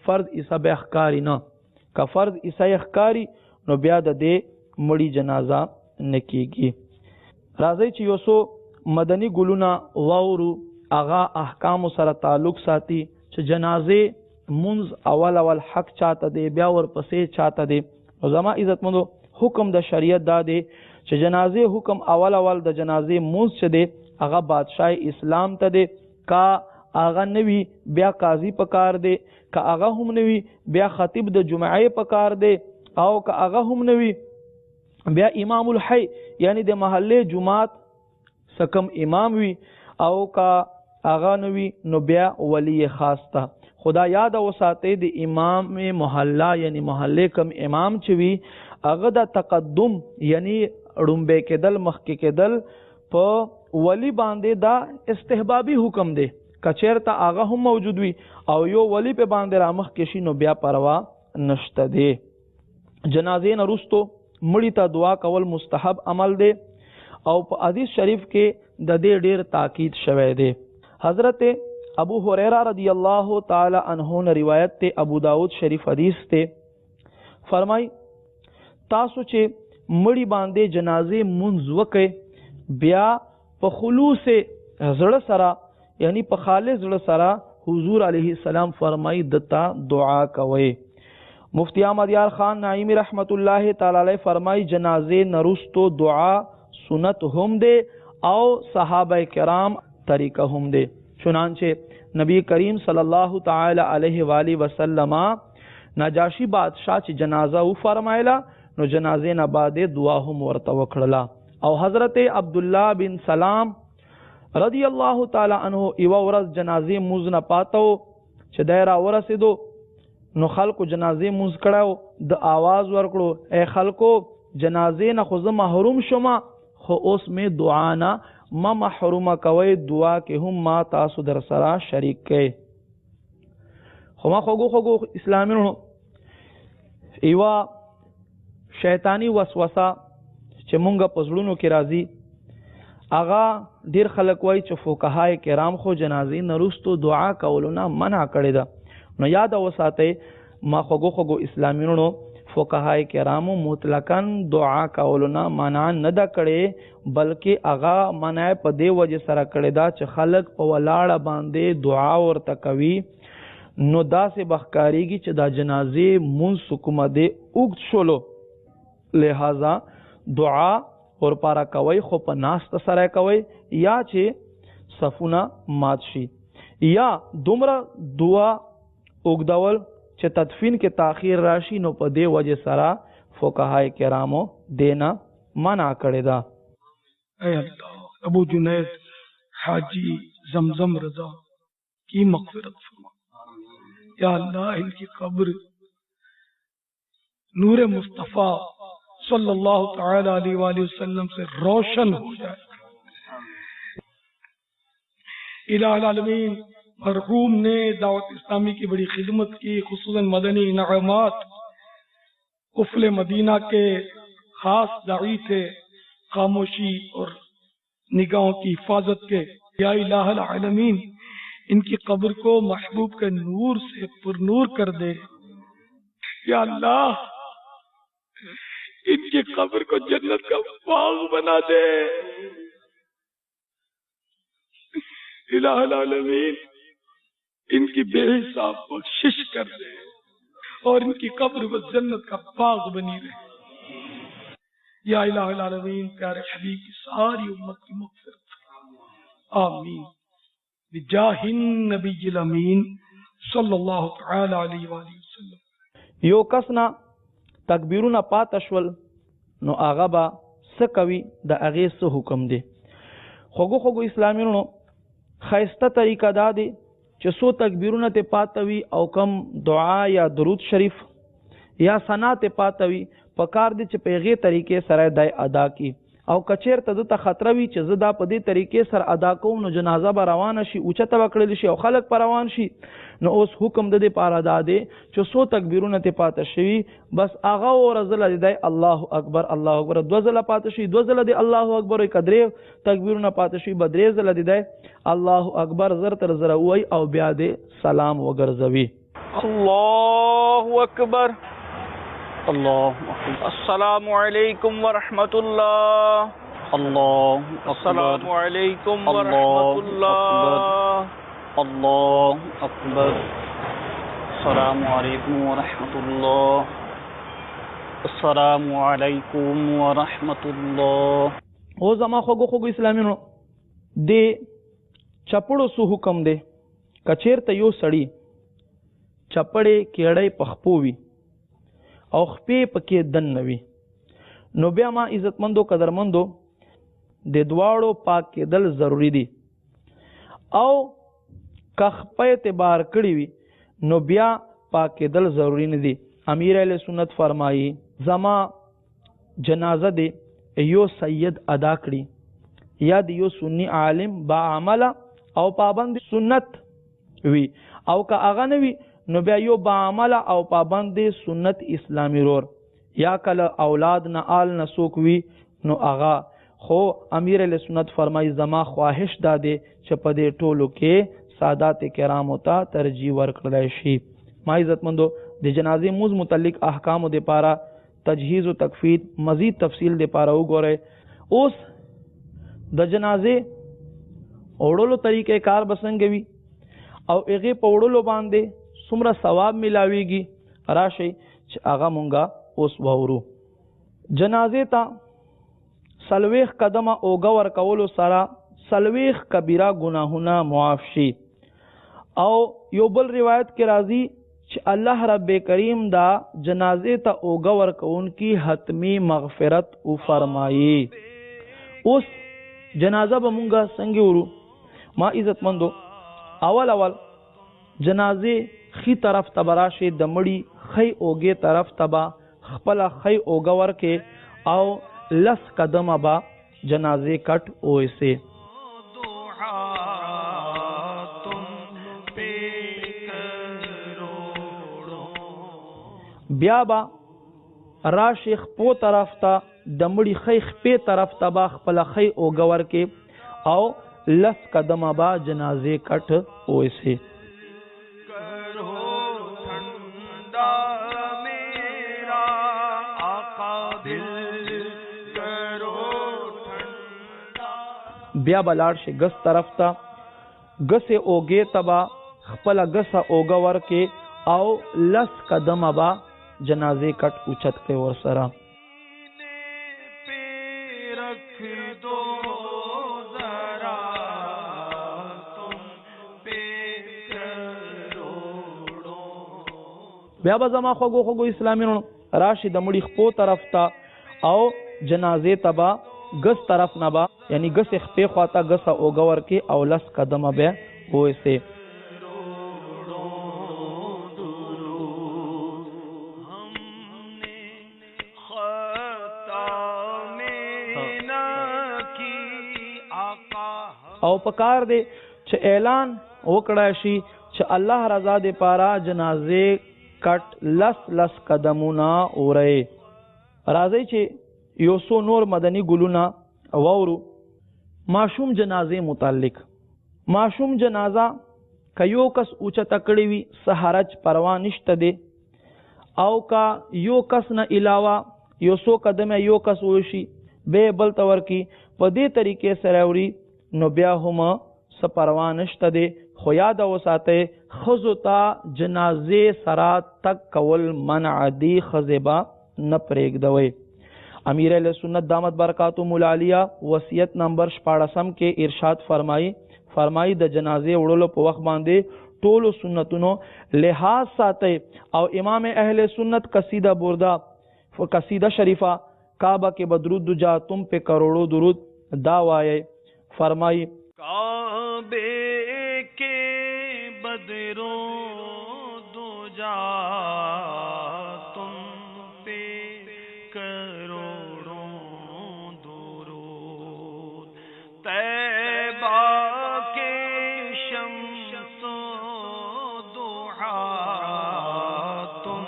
فرض عیسا به اخکاری نه. که فرض عیسای اخکاری نو بیا د دې مړی جنازه نه کېږي. راځي چې یو څو مدني ګلونه واورو هغه احکام سره تعلق ساتي چې جنازه منز اول حق چاته دی بیا ورپسې چاته دی. زما عزت مندو حکم د شریعت دا دی چې جنازه حکم اول د جنازه منز چه دی هغه بادشاہ اسلام ته دی. کا هغه نوی بیا قاضی پکار دی، که هغه هم نوی بیا خطیب د جمعه پکار دی، او که هغه هم نوی بیا امام الحی یعنی د محله جماعت سکم امام وی، او که هغه نوی نو بیا ولی خاص ته. خدا یاد وساته د امام محله یعنی محله کم امام چوي هغه د تقدم یعنی ړومبه کېدل مخکې کېدل په ولی باندې دا استحبابي حکم دی. کچیرته هغه هم موجود وي او یو ولی په باندې را مخکې شي نو بیا پروا نشته دی. جنازې نه وروستو مړي ته دعا کول مستحب عمل دی او په حدیث شریف کې د دې ډیر تاکید شوی دی. حضرت ابو هریرہ رضی اللہ تعالی عنہ نے روایت تے ابو داود شریف حدیث تے فرمائی تاسو چې مړی باندې جنازې منځ وکئ بیا په خلوص زړه سره یعنی په خالص زړه سره حضور علیه السلام فرمائی دتا دعا کوئ. مفتی احمد یار خان نعیمی رحمت اللہ تعالی علیہ فرمائی جنازې نرستو دعا سنت هم دے او صحابہ کرام طریقہ هم دے. چنانچہ نبی کریم صلی اللہ تعالی علیہ وآلہ وسلم نجاشی بادشاہ چی جنازہ او فرمائلا نو جنازے نه بعد دعا هم ورته وکړه. او حضرت عبداللہ بن سلام رضی اللہ تعالی عنہ ایو ورځ جنازې موز نه پاتو چې دایره ورسېدو نو خلکو جنازې موز کړو د आवाज ورکړو اے خلکو جنازې نه خو زه محروم شوم خو اوس می دعا نه ما محروم کوي دعا کې هم ما تاسو در سره شریک کړئ. خو ما خوګو اسلامینو ایوا شیطانی وسوسه چې مونږه پزړونو کې راځي اغا ډیر خلک وای چې فقهای کرام خو جنازې نرستو دعا کولونه منع کړی ده. نو یاد وساتئ ما خوګو اسلامینو فقهای کرامو مطلقاً دعا کولونه منع نه ده کړي بلکې اغا منع په دې وجه سره کړی دا چې خلک په ولاړه باندې دعا ورته کوي نو داسې بخکاریږي چې دا جنازې منځ کومه دی اوږد شولو لہذا دعا ور پارا کوي خو په ناست سره کوي یا چې صفونه مات شي یا دومره دعا اوږدول چې تدفین کې تاخیر راشي نو په دې وجه سره فقهای کرامو دینا منع کړی دا. اے اللہ ابو جنید حاجی زمزم رضا کی مغفرت فرما. یا اللہ ان کی قبر نور مصطفیٰ صلی اللہ تعالی علیہ وآلہ وسلم سے روشن ہو جائے. الہ العالمین مرحوم نے دعوت اسلامی کی بڑی خدمت کی خصوصاً مدنی انعامات قفل مدینہ کے خاص داعی تھے خاموشی اور نگاہوں کی حفاظت کے. یا الہ العالمین ان کی قبر کو محبوب کے نور سے پر نور کر دے. یا اللہ ان کی قبر کو جنت کا باغ بنا دے. الہ العالمین ان کی بے حساب بخشش کر دے اور ان کی قبر و جنت کا باغ بنی رہے. یا الہ العالمین پیارے حبیب کی ساری امت کی مغفرت آمین بجاہ النبی الامین صلی اللہ تعالی علیہ وآلہ وسلم. یو کسنا تکبیرونه پات شول نو هغه با څه کوي د هغې څه حکم دی. خوږو اسلامینو خیسته طریقه دا دی چې څو تکبیرونه ته پاته وي او کم دعا یا درود شریف یا ثنا ته پاته وي پکار دی چې په هغې طریقې سره دی ادا کی او کچیرته دته خطر وي چې زه دا په دې طریقې سره ادا کوم نو جنازه به روانه شي اوچته به کړلی شي او خلک به روان شي نو اوس حکم د دې پاره دا دی چې څو تکبیرونه ته پاته شوي بس هغه ورځله دی الله اکبر الله اکبر دوه ځله پاته شي دوه ځله دی الله اکبر وایي که درې تکبیرونه پاته شي به درې ځله دی الله اکبر زر تر زره وایي او بیا دی سلام وګرځوي. الله اکبر اللہ السلام علیکم ورحمۃ اللہ اللہ السلام علیکم ورحمۃ اللہ اللہ اکبر السلام علیکم ورحمۃ اللہ السلام علیکم ورحمۃ اللہ. او زما خوږو اسلامینو دې چپړو سو حکم دی کچیرته یو سړی چپړې کېړی پخپوي او خپې پکې دن نوي نو بیا ما عزتمندو قدرمندو د دواړو پاک کېدل ضروری دي او که خپې اعتبار کړی وي نو بیا پاک کېدل ضروری نه دي. امیر اهل سنت فرمایي زما جنازه دی یو سید ادا کړي یا د یو سنی عالم با عمل او پابند سنت وي او که هغه نه وي نو بیا یو با عمل او پابند سنت اسلامی رور یا کله اولاد نه آل نه څوک وي نو هغه خو امیر علیہ سنت فرمای زما خواهش داده چې په دې ټولو کې سادات کرامو ته ترجیح ورکړل شي. ما عزتمندو د جنازې موز متعلق احکام د پاره تجهیز او تکفین مزید تفصیل د پاره وګورئ. اوس د جنازې اوړلو طریقې کار بسنګ وي او هغه په وړلو باندې څومره ثواب ملاويږي راشي چې هغه مونږه اوس وورو. جنازې ته سلويخ قدمه اوګه ورکولو سره سلويخ کبیره گناهونه معاف شي. او یو بل روایت کې راځي چې الله رب کریم دا جنازې ته اوګه ورکون کی حتمی مغفرت او فرمایي. اوس جنازه به مونږه څنګه ورو؟ ما عزتمندو اول جنازې خي طرف ته براشه د مړی خي اوګه طرف ته با خپل خي اوګه ورکه او لس قدمه با جنازې کټ اوسه. بیا با راشیخ پو طرف ته د مړي خیخ په طرف ته با خپل خی او گور کې او لس قدمه با جنازې کټ اوسه. بیا بلاړ شي ګس طرف ته ګسه اوګه تبا خپل ګسه اوګه ور کې او لس قدمه با جنازې کټ اوچت کې ور سره. بیا به زما خوږو اسلامینو راشي د مړي خپو طرف ته او جنازې تبا ګس طرف نه با یعنی ګس خپې خواته ګس اوګه ور کې او لس قدمه به وېسه. او پکار دی چې اعلان وکړای شي چې الله رضا دې پارا جنازې کټ لس قدمونه اوري. راځي چې یو سو نور مدني ګلونه وورو. معشوم جنازې متعلق معشوم جنازه که یو کس اوچه تکړی وي سحرج پروا نشته دی او کا یو کس نه علاوه یو سو قدمه یو کس وشي به بل تور کی په دې طریقې سره اوري نو بیا هم سپروا نشته دی. خو یاد وساته خزو ته جنازې سره تک کول منع دی خزبا نه پرېږدوي. امیر علیہ سنت دامت برکاتهم العالیہ وصیت نمبر 14 کې ارشاد فرمایي د جنازې وړلو په وخت باندې ټولو سنتونو لحاظ ساتي او امام اهل سنت قصیدہ بردا قصیدہ شریفہ کعبہ کے بدرود جا تم پہ کروڑوں درود دا وائے. فرمائی کعبے کے بدروں دو جا تم پہ کروڑوں درود طیبہ کے شمس و ضحا تم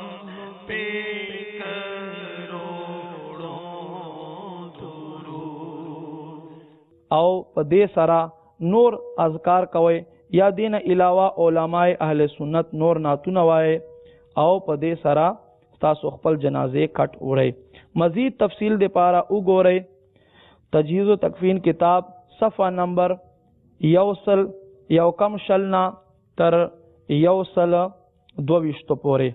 پہ کروڑوں درود. او په دې سره نور اذکار کوي یا دین علاوه علماء اهل سنت نور ناتونه وای او په دې سره تاسو خپل جنازې کټ وړئ. مزید تفصیل د پاره وګورئ تجهیز و تکفین کتاب صفحه نمبر 1 تر 122 پورې.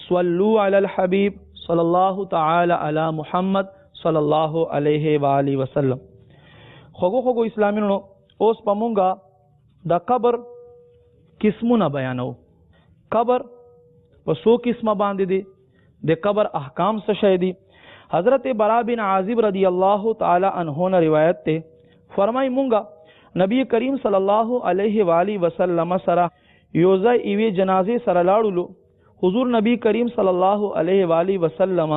صلوا علی الحبیب صلی الله تعالی علی محمد صلی الله علیه و آله وسلم. خوږو اسلامینو اوس په مونږه د قبر قسمونه بیانو. قبر په 100 قسمه باندې دي. د قبر احکام څه شي دي؟ حضرت برا بن عازب رضی الله تعالی عنہ نے روایت ته فرمای مونږه نبی کریم صلی الله علیه و آله وسلم سره یوزه ایوی جنازه سره لاړو. حضور نبی کریم صلی الله علیه و آله وسلم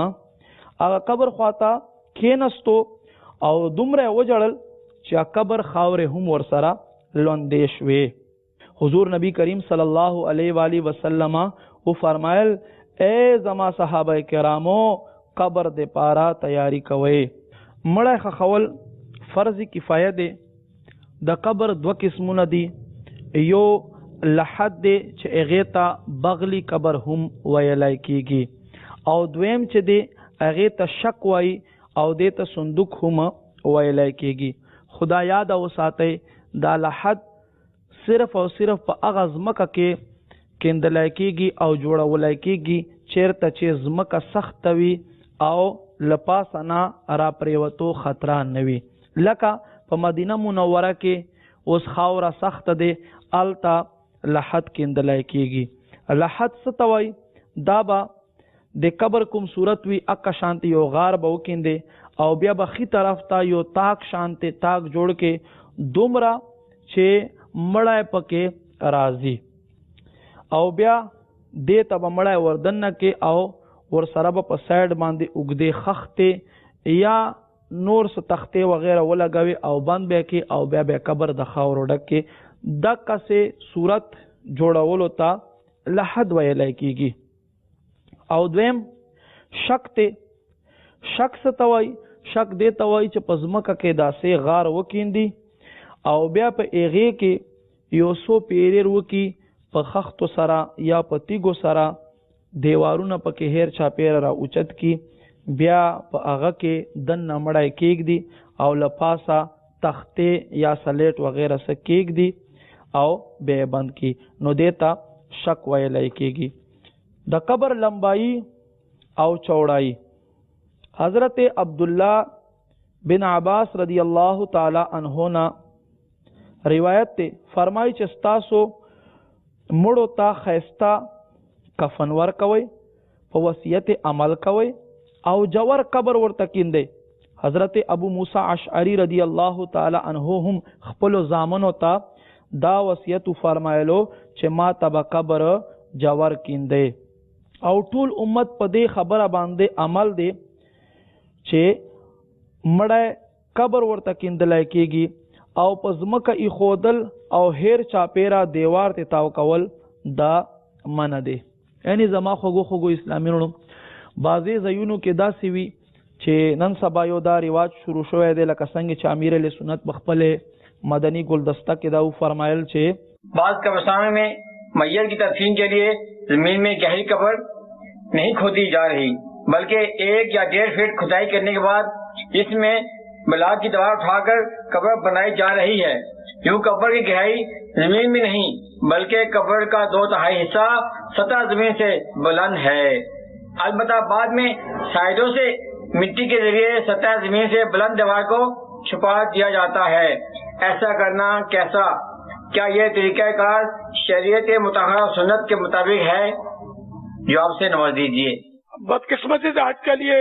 هغه قبر خواته کینستو او دومره وجړل چې قبر خاورې هم ورسره لوندې شوې. حضور نبی کریم صلی الله علیه و آله وسلم او فرمایل اے زما صحابه کرامو قبر د پارا تیاری کوي. مړی خول فرض کفایه دی. د قبر دو قسمونه دي، یو لحد دی چې هغې ته بغلی قبر هم ویلی کیږي، او دویم چې دی هغې ته شک وایي او دې ته صندوق هم ویلی کیږي. خدا یاد وساتئ دا لحد صرف او صرف په هغه ځمکه کې کیندلی کیږي او جوړولی کیږي چیرته چې ځمکه سخته وي او له پاسه نه را پریوتو خطره نه وي. لکه په مدینه منوره کې اوس خاوره سخته دی، هلته لحد کیندلی کیږي. لحد څه ته وایي؟ دا به د قبر کوم صورت وي اکه شانتي یو غار به وکیندې او بیا به ښي طرف ته یو تاک شانتي تاک جوړ کې دومره چې مړی پکې راځي او بیا دې ته به مړی وردننه کې او ورسره به په سایډ باندې اوږدې خښتې یا نور څه تختې وغیره ولګوي او بند به کې او بیا بیا قبر د خاورو ډک کې دقسې صورت جوړولو ته لحد ویلی کېږي. او دویم شک ته. شک څه ته وایي؟ شک دې ته وایي چې په ځمکه کې داسې غار وکیندي او بیا په هغې کې یو څو پیریر وکي په خښتو سره یا په تیږو سره دیوارونه پکې هیر چاپیره را اوچت کی، بیا په هغه کې دننه مړی کېږدي او له پاسه تختې یا سلیټ وغیره څه کېږدي او بیا بند کی، نو دې ته شک ویلی کېږي. د قبر لمبایی او چوڑائی. حضرت عبداللہ بن عباس رضی اللہ تعالی عنہ نا روایت تے فرمائی چې ستاسو مړو ته ښایسته کفن ورکوئ، په وصیت عمل کوئ او جوور قبر ورته کیندئ. حضرت ابو موسی اشعری رضی اللہ تعالی عنہ هم خپلو زامنو ته دا وصیت فرمایلو چې ما ته به قبر جوور کیندئ. او ټول امت په دې خبره باندې عمل دی چې مړی قبر ورته کیندلی کېږي او په ځمکه ایښودل او هیر چاپیره دیوار ته تاو کول دا منع دی. یعنی زما خوږو خوږو اسلامي وروڼو، بعضې ځایونو کې داسې وي چې نن سبا یو دا رواج شروع شوی دی، لکه څنګه چې امیر علیه سنت په خپلې مدنی گلدسته کې دا فرمایل چې بعض قبرستانوں میں میت کی تدفین کے لیے زمین میں گہری قبر نہیں کھودی جا رہی، بلکہ 1 یا 1.5 فٹ کھدائی کرنے کے بعد اس میں بلاک کی دیوار اٹھا کر قبر بنائی جا رہی ہے. یوں قبر کی گہرائی زمین میں نہیں بلکہ قبر کا 2/3 حصہ سطح زمین سے بلند ہے. البتہ بعد میں سائڈوں سے مٹی کے ذریعے سطح زمین سے بلند دیوار کو چھپا دیا جاتا ہے. ایسا کرنا کیسا؟ کیا یہ طریقہ کار شریعت مطہرہ سنت کے مطابق ہے؟ جواب سے نواز دیجیے. बदकिस्मती से आजकल ये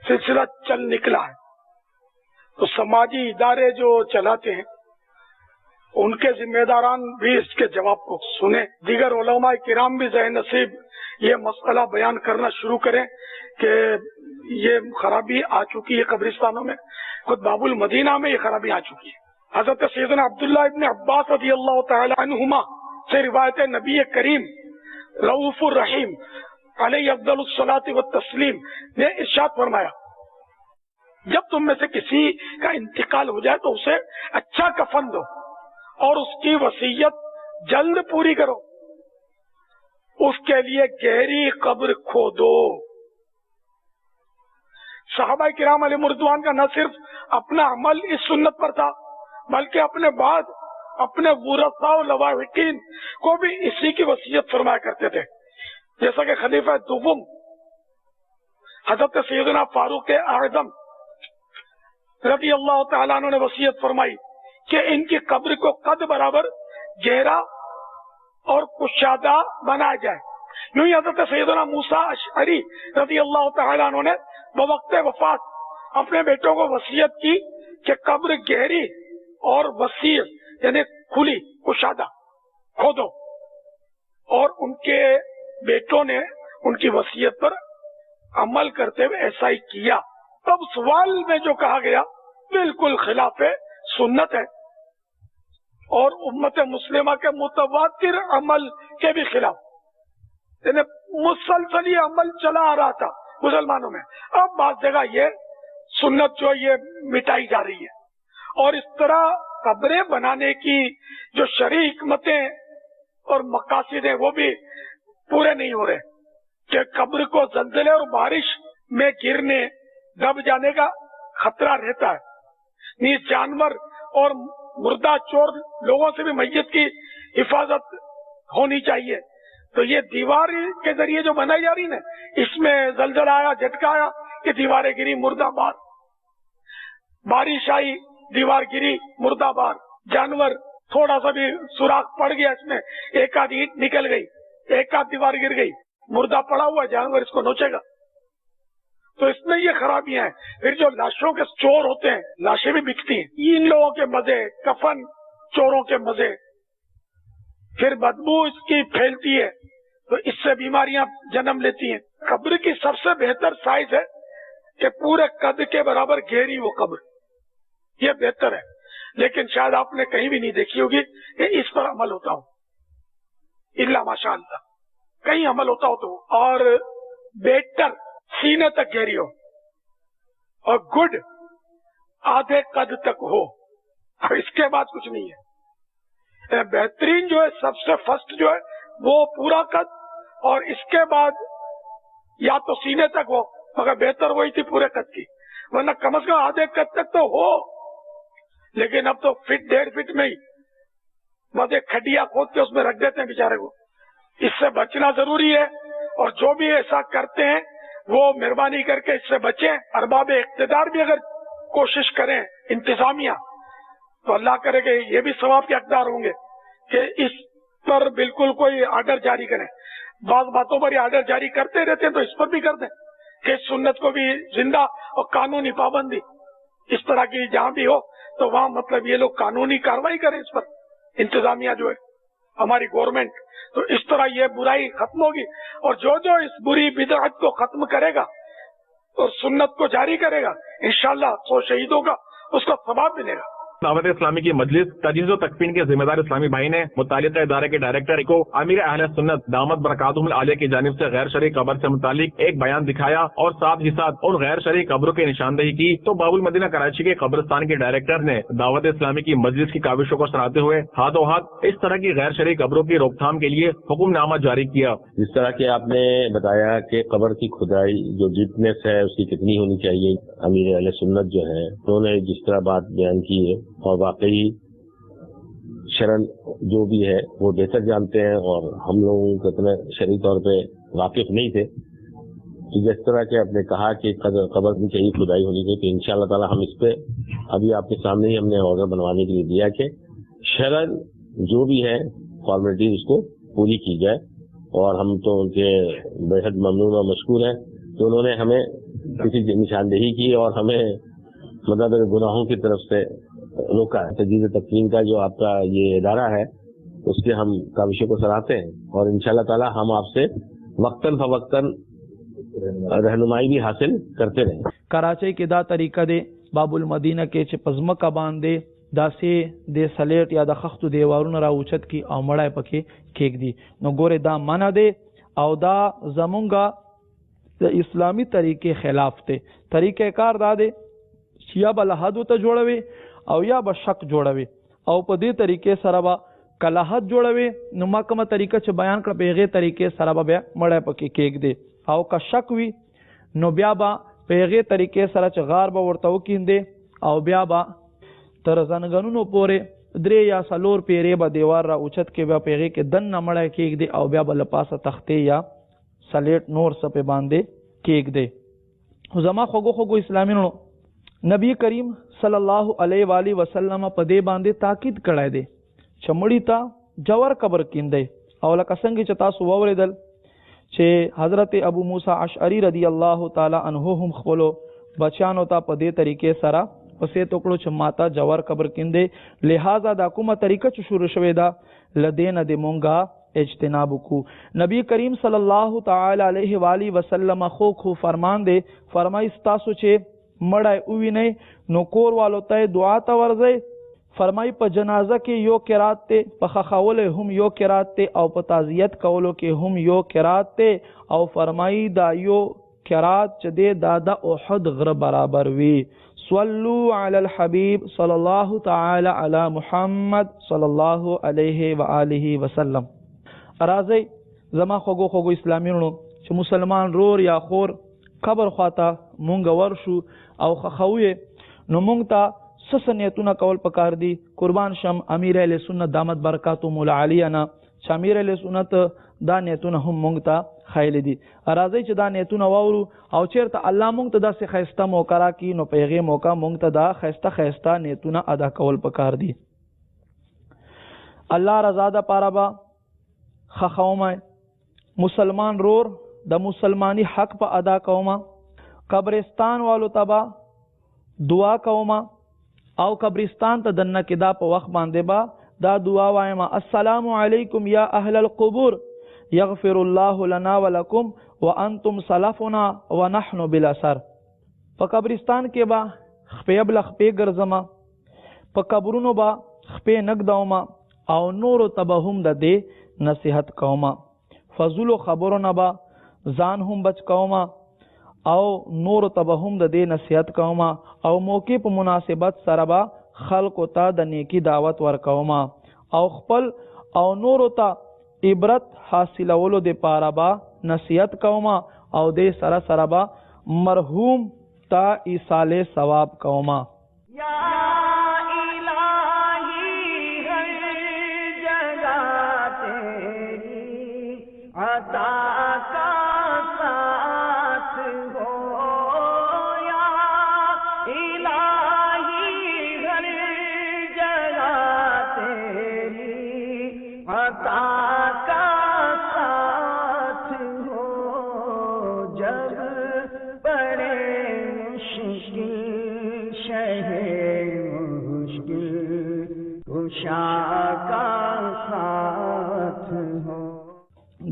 सिलसिला चल निकला है, तो समाजी इदारे जो चलाते हैं उनके जिम्मेदारान भी इसके जवाब को सुने. दीगर उलमा किराम भी ज़े नसीब ये मसला बयान करना शुरू करें कि ये खराबी आ चुकी है कब्रिस्तानों में. खुद बाबुल मदीना में ये खराबी आ चुकी है. हजरत सैयदना अब्दुल्लाह इब्न अब्बास रज़ियल्लाहु तआला अन्हुमा से रिवायत नबी करीम रऊफुर रहीम अलैहि अफ़ज़लुस सलाति व तस्लीम ने इरशाद फरमाया, जब तुम में से किसी का इंतकाल हो जाए तो उसे अच्छा कफन दो और उसकी वसीयत जल्द पूरी करो, उसके लिए गहरी कब्र खोदो. सहाबा किराम अलैहिमुर्रिज़वान का न सिर्फ अपना अमल इस सुन्नत पर था बल्कि अपने बाद अपने वुरसा और लवाहिकीन को भी इसी की वसीयत फरमाया करते थे. जैसा कि खलीफा दुवम हजरत सैयदना फारूक आज़म रज़ी अल्लाह तआला अन्हु ने वसीयत फरमाई कि इनकी कब्र को कद बराबर गहरा और कुशादा बनाया जाए. यूं ही हजरत सैयदना मूसा अशअरी रज़ी अल्लाह तआला अन्हु ने बवक्त वफात अपने बेटों को वसीयत की कि कब्र गहरी और वसी यानी खुली कुशादा खोदो, और उनके बेटों ने उनकी वसीयत पर अमल करते हुए ऐसा ही किया. तब सवाल में जो कहा गया بالکل خلاف سنت ہے اور امت مسلمہ کے متواتر عمل کے بھی خلاف. یعنی مسلسل یہ عمل چلا آ رہا تھا مسلمانوں میں. اب بعض جگہ یہ سنت جو یہ مٹائی جا رہی ہے اور اس طرح قبریں بنانے کی جو شرعی حکمتیں اور مقاصد ہیں وہ بھی پورے نہیں ہو رہے کہ قبر کو زلزلے اور بارش میں گرنے دب جانے کا خطرہ رہتا ہے. نیز جانور اور مردہ چور لوگوں سے بھی میت کی حفاظت ہونی چاہیے. تو یہ دیوار کے ذریعے جو بنائی جا رہی نا اس میں زلزلہ آیا جھٹکا آیا کہ دیواریں گری مردہ بار, بارش آئی دیوار گری مردہ بار, جانور تھوڑا سا بھی سوراخ پڑ گیا اس میں ایک آدھ اینٹ نکل گئی ایک آدھ دیوار گر گئی مردہ پڑا ہوا جانور اس کو نوچے گا. تو اس میں یہ خرابیاں ہیں. پھر جو لاشوں کے چور ہوتے ہیں لاشیں بھی بکتی ہیں, ان لوگوں کے مزے, کفن چوروں کے مزے, پھر بدبو اس کی پھیلتی ہے تو اس سے بیماریاں جنم لیتی ہیں. قبر کی سب سے بہتر سائز ہے کہ پورے قد کے برابر گہری وہ قبر, یہ بہتر ہے. لیکن شاید آپ نے کہیں بھی نہیں دیکھی ہوگی کہ اس پر عمل ہوتا ہو, الا ماشاء اللہ کہیں عمل ہوتا ہو تو. اور بہتر سینے تک گہری ہو اور گڈ آدھے قد تک ہو, اس کے بعد کچھ نہیں ہے. بہترین جو ہے سب سے فرسٹ جو ہے وہ پورا قد اور اس کے بعد یا تو سینے تک ہو, مگر بہتر وہی تھی پورے قد کی, ورنہ کم از کم آدھے قد تک تو ہو. لیکن اب تو فٹ 1.5 فٹ میں ہی بس ایک کھڈیا کھود کے اس میں رکھ دیتے ہیں بیچارے کو. اس سے بچنا ضروری ہے اور جو بھی ایسا کرتے ہیں وہ مہربانی کر کے اس سے بچیں. ارباب اقتدار بھی اگر کوشش کریں, انتظامیہ, تو اللہ کرے کہ یہ بھی ثواب کے حقدار ہوں گے کہ اس پر بالکل کوئی آرڈر جاری کریں. بعض باتوں پر یہ آرڈر جاری کرتے رہتے ہیں تو اس پر بھی کر دیں کہ سنت کو بھی زندہ اور قانونی پابندی اس طرح کی جہاں بھی ہو تو وہاں مطلب یہ لوگ قانونی کاروائی کریں اس پر, انتظامیہ جو ہے ہماری گورنمنٹ. تو اس طرح یہ برائی ختم ہوگی اور جو اس بری بدعت کو ختم کرے گا اور سنت کو جاری کرے گا انشاءاللہ 100 شہیدوں کا اس کو ثواب ملے گا. دعوت اسلامی کی مجلس تجویز و تکفین کے ذمہ دار اسلامی بھائی نے متعلقہ ادارے کے ڈائریکٹر کو امیر اہل سنت دامت برکاتہم العالیہ کی جانب سے غیر شرعی قبر سے متعلق ایک بیان دکھایا اور ساتھ ہی ساتھ ان غیر شرعی قبروں کی نشاندہی کی. تو باب المدینہ کراچی کے قبرستان کے ڈائریکٹر نے دعوت اسلامی کی مجلس کی کاوشوں کو سراہتے ہوئے ہاتھوں ہاتھ اس طرح کی غیر شرعی قبروں کی روک تھام کے لیے حکم نامہ جاری کیا. جس طرح کہ آپ نے بتایا کہ قبر کی کھدائی جو ڈیپنیس ہے اس کی کتنی ہونی چاہیے, امیر اہل سنت جو ہے انہوں نے جس طرح بات بیان کی ہے اور واقعی شرن جو بھی ہے وہ بہتر جانتے ہیں اور ہم لوگوں کو اتنے شرعی طور پہ واقف نہیں تھے. تو جس طرح کہ آپ نے کہا کہ قبر میں چاہیے کھدائی ہونی چاہیے, تو انشاءاللہ تعالی ہم اس پہ ابھی آپ کے سامنے ہی ہم نے آرڈر بنوانے کے لیے دیا کہ شرن جو بھی ہے فارمیلٹی اس کو پوری کی جائے. اور ہم تو ان کے بے حد ممنون اور مشکور ہیں کہ انہوں نے ہمیں کسی نشاندہی کی اور ہمیں مطلب گناہوں کی طرف سے روکا ہے. تجویز تکفین کا جو آپ کا یہ ادارہ ہے اس کے ہم کاوشوں کو سراہتے ہیں اور انشاءاللہ تعالی ہم آپ سے وقتاً فوقتاً رہنمائی بھی حاصل کرتے رہیں. کراچی کے دا طریقہ دے باب المدینہ کے چ پزمکا باندے دا سے دے سلیٹ یا دا خخت دیوارون را اوچت کی او مڑای پکے کیک دی نو گورے دا منع دے او دا زمونگا اسلامی طریقے خلاف تے. طریقہ کار دا دے یا با لحدو تا جوڑوے او یا با شک جوڑوے او پا دے طریقے سره با کلاحت جوڑوے نو ما کما طریقہ چھ بیان کر پیغے طریقے سره با بیا مڑای پکے کیک دے. او کا شک وی نو بیا با پیغے طریقے سره چھ غار با ورتاو کین دے او بیا با تر زنگنونو پورے درے یا سلور پیرے با دیوار را اوچت کے بیا پیغے کے دن نا مڑای کیک دے او بیا با لپاسا تختے یا سلیٹ نور سپے باندے کیک دے. زما خوگو خوگو اسلامینو نبی کریم صلی اللہ علیہ وآلہ وسلم پدے باندے تاکید کڑائے دے چمڑی تا جوار قبر کیندے او لکه څنګه چې تاسو واوریدل چې حضرت ابو موسی اشعری رضی الله تعالی عنہ هم خپلو بچانو ته پدې طریقې سره پسې توکړو چې ماتا جوار قبر کیندے لہذا دا کومه طریقه چې شروع شوه دا لدین د مونږه اجتناب کو. نبی کریم صلی اللہ تعالی علیہ وآلہ وسلم خو فرمان دے فرمائی ستاسو چې مړی ووینئ نو کور والو ته دعا ته ورځئ. فرمای په جنازه کې یو قرات ته، په خخول هم یو قرات ته، او په تعزیت کولو کې هم یو قرات ته. او فرمای دا یو قرات چې دا د احد غره برابر وي. صلوا علی الحبیب صلی الله تعالی علی محمد صلی الله علیه و آله وسلم. راځي زما خوږو اسلامیونو چې مسلمان رور یا خور قبر خواته مونږ ورشو او خخوي نو مونږ ته سسنیتونه کول پکار دي. قربان شم امیر اهل سنت دامت برکاتهم العالینا چې امیر اهل سنت دا نیتونه هم مونږ ته خایل دي. راځي چې دا نیتونه واورو او چیرته الله مونږ ته داسې خیسته موقع راکړي نو په هغې موقع مونږ ته دا خیسته نیتونه ادا کول پکار دي. الله رضا ده پاره به خخومه مسلمان رور د مسلمانی حق په ادا کوما. قبرستان والو تبا دعا کوما او قبرستان ته دنه کې دا په وخت باندې با دا دعا وایم السلام علیکم یا اهل القبور یغفر الله لنا ولکم وانتم سلفنا ونحن بالاثر. په قبرستان کې با خپې بل خپې ګرځما، په قبرونو با خپې نګداوما او نور تبهم د دې نصیحت کوما. فضل خبرونه با ځان هم بچ کوما او نور تبهم د دې نصیحت کوما او موقع په مناسبت سره با خلق ته د نیکی دعوت ورکوما او خپل او نور ته عبرت حاصلولو د پاره با نصیحت کوما او دې سره سره با مرحوم تا ایصال ثواب کوما.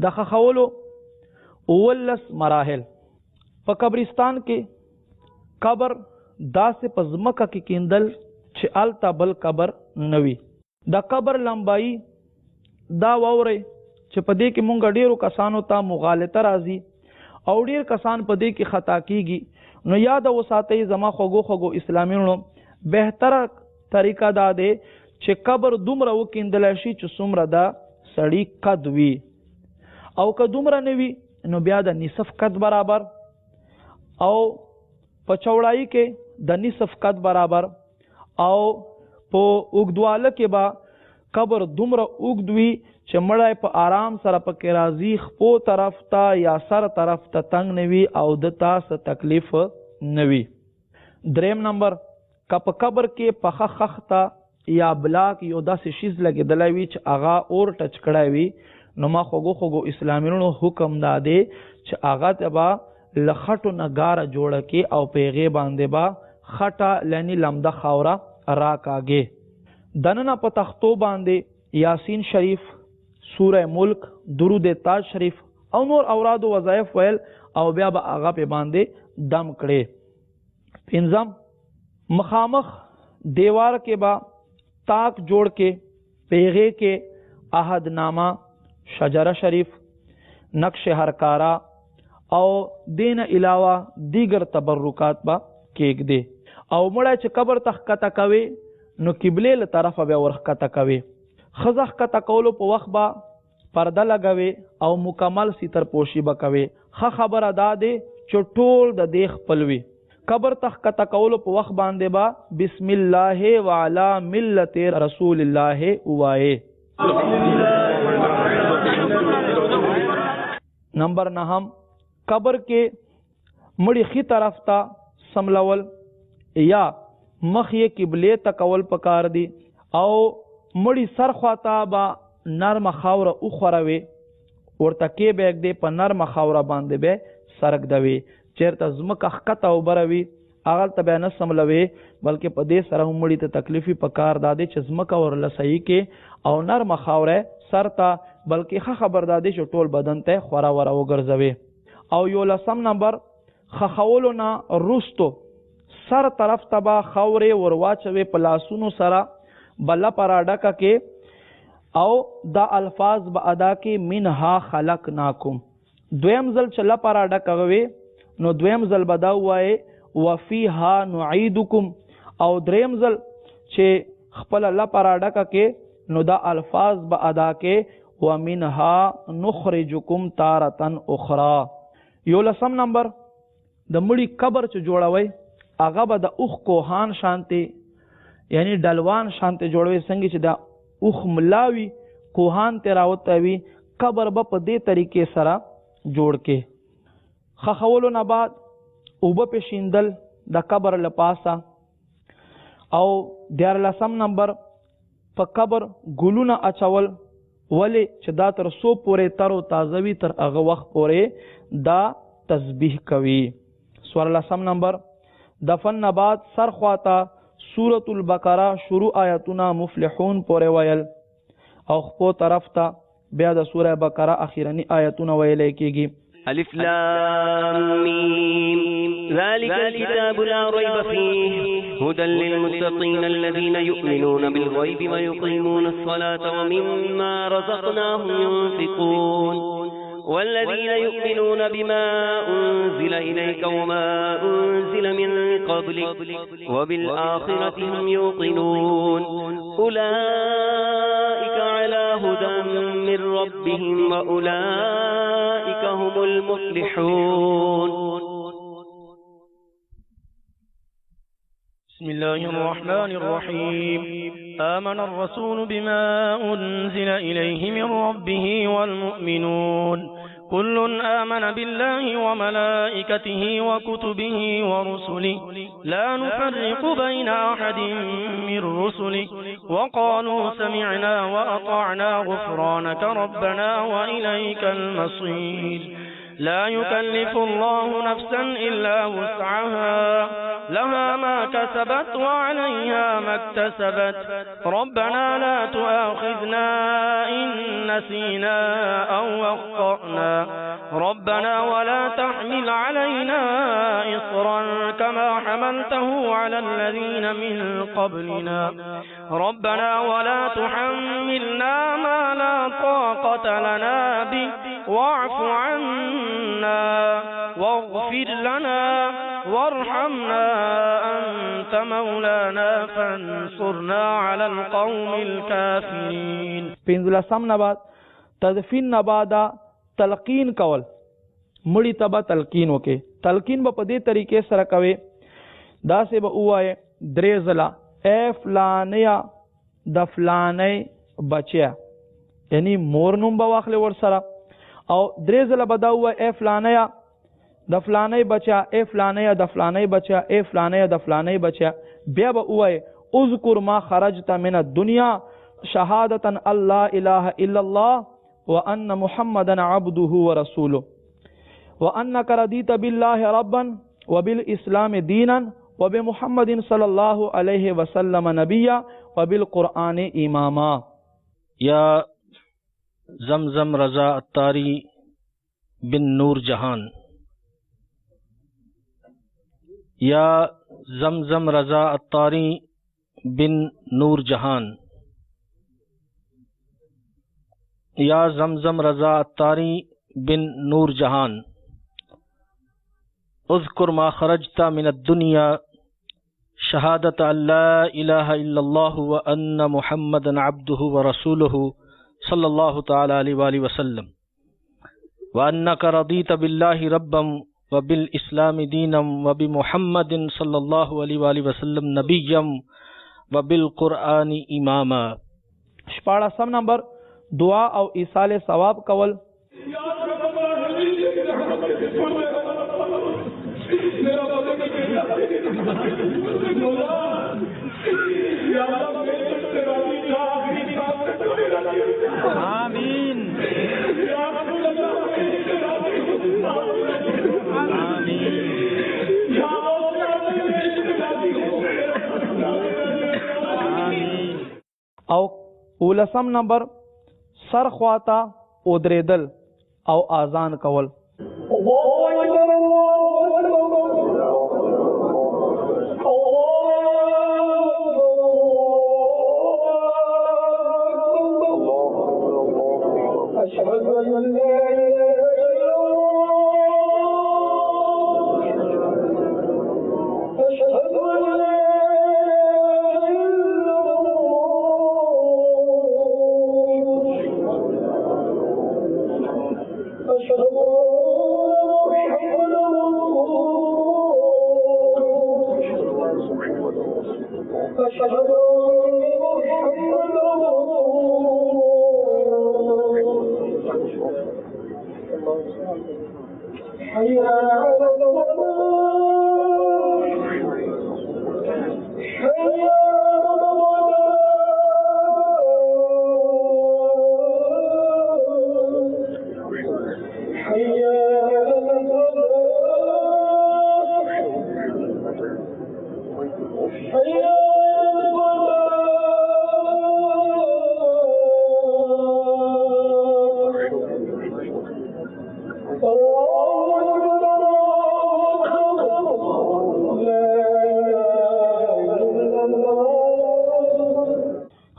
د خخولو اولس مراحل. په قبرستان کې قبر داسې په ځمکه کې کیندل چې الته بل قبر نوي. د قبر لمبایي دا واورئ چې په دې کې مونږ ډیرو کسانو ته مغالطه راځي او ډیر کسان په دې کې خطا کیږي. نو یاد وساتئ زما خوږو اسلامیونو بهتره طریقه دا دی چې قبر دومره وکیندل شي چې څومره دا سړی قد وي او که دومره نه وي نو بیا د نصف قد برابر او په چوړایي کې د نصف قد برابر او په اوږدواله کې به قبر دومره اوږد وي چې مړی په آرام سره پکې راځي، خپو طرف ته یا سر طرف ته تنګ نه وي او د تاسو تکلیف نه وي. دریم نمبر که په قبر کې پخه خخته یا بلاک یو داسې شیز لګېدلی وي چې هغه اور ټچ کړی وي نو ما خوږو اسلامیونو حکم دا دی چې هغه ته به له خټو نه ګاره جوړه کې او په هغې باندې به خټه لنی لمده خاوره راکاږې. دننه په تختو باندې یاسین شریف، سوره ملک، درود تاج شریف او نور اورادو وظایف ویل او بیا به هغه په باندې دم کړي. پنځم مخامخ دیوار کې به تاک جوړ کې پیغه کې عہد نامه، شجره شریف، نقش هرکارا او دین علاوه دیگر تبرکات با کېږدي. او مړی چې قبر ته ښکته کوي نو قبلې له طرفه بیا ورښکته کوي. ښځه ښکته کولو په وخت به پرده لګوي او مکمل ستر پوشي به کوي. ښه خبره دا دی چې ټول د دې خپل وي. قبر ته ښکته کولو په وخت باندې به بسم الله وعلی ملت رسول الله ووایې. نمبر 9 قبر کې مړی خي طرف ته سملول یا مخ یې قبلې ته کول پکار دي او مړی سر خواته به نرمه خاوره وخوروي، ورته کې به ږدي په نرمه خاوره باندې به سرګدوي. چېرته ځمکه ښکته اوبره وي هغلته بیا نه سملوي بلکې په دې سره هم مړي ته تکلیفي پکار دا دی چې ځمکه ورله صحیح کې او نرمه خاوره سر ته بلکې ښه خبر دا دی چې ټول بدن ته خورا وره وګرځوي. او 11 نمبر خخولو نه وروستو سر طرف تبا خورې ورواچوي په لاسونو سره بله پر ډکه کې او دا الفاظ به ادا کې منها خلقناکم. دویم ځل چې لپاره ډکه وي نو دویم ځل به دا ووایي وفیها نعیدکم، او دریم ځل چې خپله لپاره ډکه کې نو دا الفاظ به ادا کې ومنها نخرجکم تارة اخرى. 11 نمبر د مړي قبر چې جوړوي هغه به د اوښ کوهان شانتي یعنی ډلوان شانتي جوړوي، څنګه چې دا اوښ ملاوي کوهان ته راوتوي قبر به په دې طریقې سره جوړ کې. خخولو نه بعد اوبه په شیندل د قبر لپاسه، او 14 نمبر په قبر ګلونه اچول، ولی چې دا تر سو پورې تر او تازه وي تر هغه وخت پورې دا تسبیح کوي. 14 نمبر دفن نه بعد سر خواته سورة البقره شروع آیتونه مفلحون پورې ویل او خپو طرف ته بیا د سوره بقره اخیرنی آیتونه ویل کېږي. الف لام میم ذلك الكتاب لا ريب فيه هدى للمتقين الذين يؤمنون بالغيب ويقيمون الصلاة ومما رزقناهم ينفقون والذين يؤمنون بما أنزل إليك وما أنزل من قبلك وبالآخرة هم يوقنون أولئك على هدى من ربهم وأولئك هم المفلحون. بسم الله الرحمن الرحيم. آمن الرسول بما أنزل إليه من ربه والمؤمنون كل آمن بالله وملائكته وكتبه ورسله لا نفرق بين أحد من رسله وقالوا سمعنا وأطعنا غفرانك ربنا وإليك المصير. لا يكلف الله نفسا إلا وسعها لها ما كسبت وعليها ما اكتسبت ربنا لا تؤاخذنا إن نسينا أو أخطأنا ربنا ولا تحمل علينا إصرا كما حملته على الذين من قبلنا ربنا ولا تحملنا ما لا طاقة لنا به واعف عنا واغفر لنا وارحمنا أنت مولانا فانصرنا على القوم الكافرين. 15 نه بعد تدفین نه بعد تلقین کول، مړی ته به تلقین وکي. تلقین به په دې طریقې سره کوي، داسې به ووایي 3 ځله اے فلانیا د فلانۍ بچیا، یعنی مور نوم به واخلې ورسره، او 3 ځله به دا ووایي اے فلانیا د فلانۍ بچیا، اے فلانیا د فلانۍ بچیا، اے فلانیا د فلانۍ بچیا. بیا به ووایي اذکر ما خرجت من الدنیا شهادة ان لا اله الا الله وان محمدا عبده ورسوله وانك رضيت بالله ربا وبالاسلام دينا وبمحمد صلى الله عليه وسلم نبيا وبالقرآن اماما. یا زمزم رضا اتاری بن نور جہان، یا زمزم رضا اتاری بن نور جہان، یا زمزم رضا اتاری بن نور جہان. اذکر ما خرجت من الدنیا شہادت ان لا الہ الا اللہ وان محمدا عبدہ ورسولہ صلی اللہ تعالی علیہ وآلہ وسلم وانک رضیت باللہ ربا وبالاسلام دینا وبمحمد صلی اللہ علیہ وآلہ وسلم نبیا وبالقرآن اماما. 14 نمبر دعا او ایصال ثواب کول. آمین. او 19 نمبر سر خواتا ودریدل او آزان کول.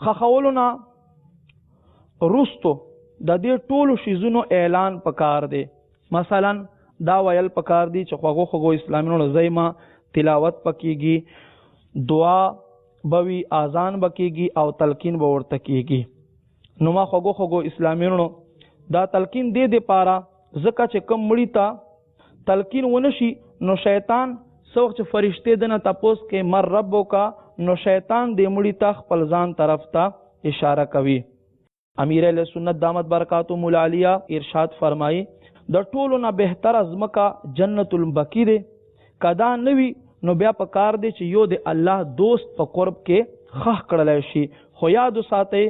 خخولنا رستو د دې ټولو شیزونو اعلان پکار دی. مثلا دا ویل پکار دی چې خوغو خوغو اسلامینو زایما تلاوت پکېږي، دعا بوي، اذان بکېږي او تلقین به ورته کېږي. نو ما خوغو خوغو اسلامینو دا تلقین دې د پاره ځکه چې کم مړی ته تلقین ونشي نو شیطان سوخ چې فرشته دنه تپوس کې مر ربو کا نو شیطان دې مړی ته خپل ځان طرف ته اشاره کوي. امیر اہل سنت دامت برکاتهم العالیہ ارشاد فرمایي د ټولو نه بهتر ازمکا جنت البقیع دی. کدا نوی نو بیا په کار دی چې یو د الله دوست په قرب کې خخ کړلای شي. خو یاد ساتئ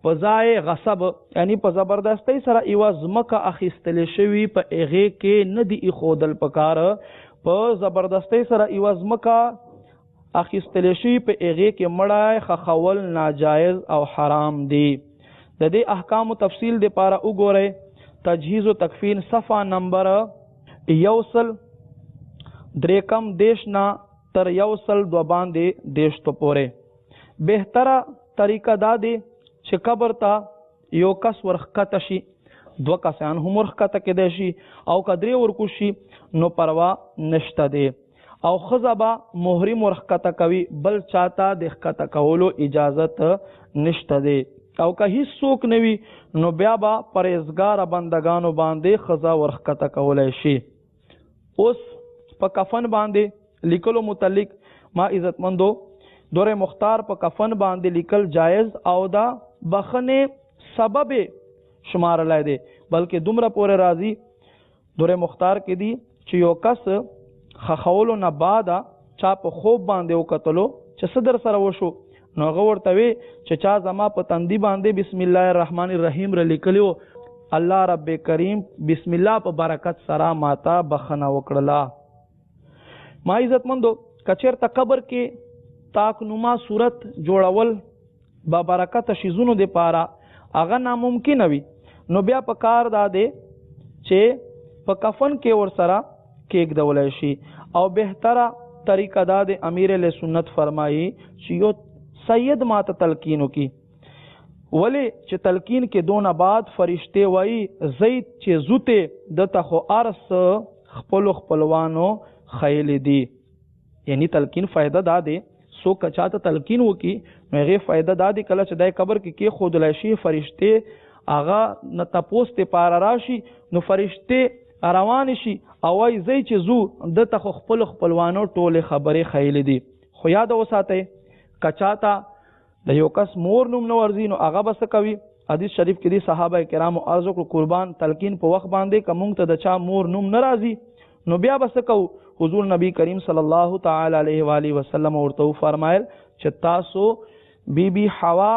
په ځای غصب یعنی په زبردستی سره ایوا ازمکا اخیستل شوی په هغه کې نه دی خودل پکار، په زبردستی سره ایوا ازمکا اخیستل شوی په هغه کې مړای خخول ناجایز او حرام دی. د دې احکام تفصیل د پاره وګورئ تجهیز و تکفین صفحه نمبر 1 دیشنا تر 1 دو باندې دیش تو پورې. بهتره طریقه دا دی چې قبر ته یو کس ورخکته شي، دو کسان هم ورخکته کېدای شي او کدرې ورکو شي نو پروا نشته دی. او خزبا محرم ورخکته کوي، بل چاته د ښکته کولو اجازت نشته دی. او که هیڅ څوک نه وي نو بیا به پرهیزګاره بندگانو باندې خزا ورخکته کولی شي. اوس په کفن باندې لیکلو متعلق ما عزتمندو دور مختار په کفن باندې لیکل جایز او دا بخنه سبب شمارلای دی، بلکې دومره پورې راځي دور مختار کې دی چې یو کس خخولو نه بعد چا په خوب باندې وکتلو چې صدر سره وشو نو هغه ورته وی چې چا زما په تندي باندې بسم الله الرحمن الرحیم را لیکلیو، الله رب کریم بسم الله په برکت سره ماتا بخنه وکړه. ما عزتمندو کچیر ته قبر کې تاک نما صورت جوړول با برکت شیزونو د پاره هغه ناممکن وي، نو بیا په کار داده چې په کفن کې ور سره کېک دولای شي. او بهتره طریقه دا د امیر له سنت فرمایي چې یو سید ماته تلقینو کی، ولی چې تلقین کې دونه بعد فرشته وای زید چې زوته د تخو ارس خپلوانو خیل دی. یعنی تلقین فائدہ دا دی سو کچاته تلقین وکي نو هغه فائدہ دا دی کله چې دای قبر کې خودلای شي فرشته اغا نه تپوس ته پار راشي نو فرشته روان شي او وای زید چې زو د تخو خپلوانو ټوله خبره خیل دی. خو یاد وساتئ کچاتا د یو کس مور نوم نو ورزي نو هغه بس کوي. حدیث شریف کې دي صحابه کرامو عرض وکړو قربان تلقین په وخت باندې کوم ته د چا مور نوم ناراضي نو بیا بس کو. حضور نبی کریم صلی الله تعالی علیه و آله وسلم ورته فرمایل چې تاسو بی بی حوا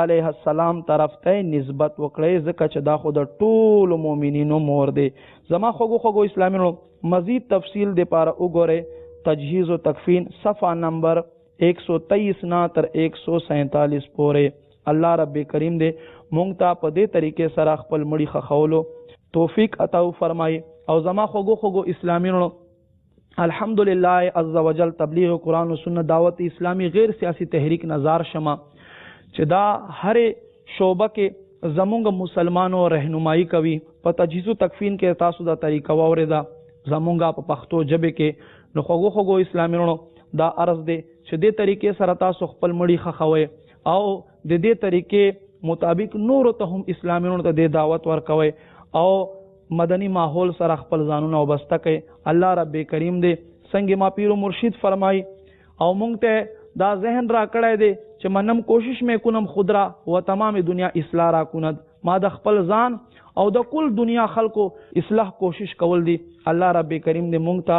علیه السلام طرف ته نسبت وکړئ ځکه چې دا خو د ټولو مؤمنینو مور دی. زما خوږو اسلامینو مزید تفصیل د پاره وګورئ تجهیز و تکفین صفحه نمبر 123 نا تر 147 پورې. الله رب کریم دې مونږ ته په دې طریقې سره خپل مړي خخولو توفیق عطا فرمایي. او زما خوږو اسلامینو الحمدلله عز وجل تبلیغ قرآن و سنت دعوت اسلامی غیر سیاسی تحریک نظار شمه چې دا هر شعبه کې زمونږ مسلمانو رهنمایي کوي په تجهیز او تکفین کې تاسو دا طریقه واورېده زمونږ په پښتو ژبه کې نو خوږو اسلامي ورونو دا عرض دی چې دې طریقې سره تاسو خپل مړی خخوي او د دې طریقې مطابق نور ته هم اسلامي ورونو ته د دعوت ورکوي او مدنی ماحول سره خپل ځانونه وبسته کوي. الله رب کریم دې څنګه ما پیر مرشد فرمای او مونږ ته دا ذهن را کړی دی چې منم کوشش مې کنم خودرا و تمام دنیا اصلاح را کند. ما د خپل ځان او د کل دنیا خلکو اصلاح کوشش کول دی. الله رب کریم دې مونږ ته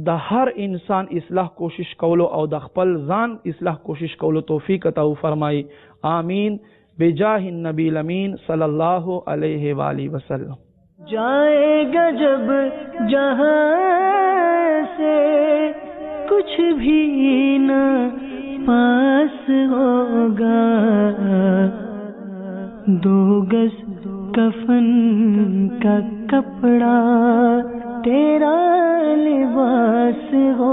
د هر انسان اصلاح کوشش کولو او د خپل ځان اصلاح کوشش کولو توفیق عطا فرمایي. آمین بجاه النبی الامین صلی الله علیہ وآلہ وسلم. جائے گا جب جہاں سے کچھ بھی نہ پاس ہوگا 2 گز کفن کا کپڑا تیرا لباس ہو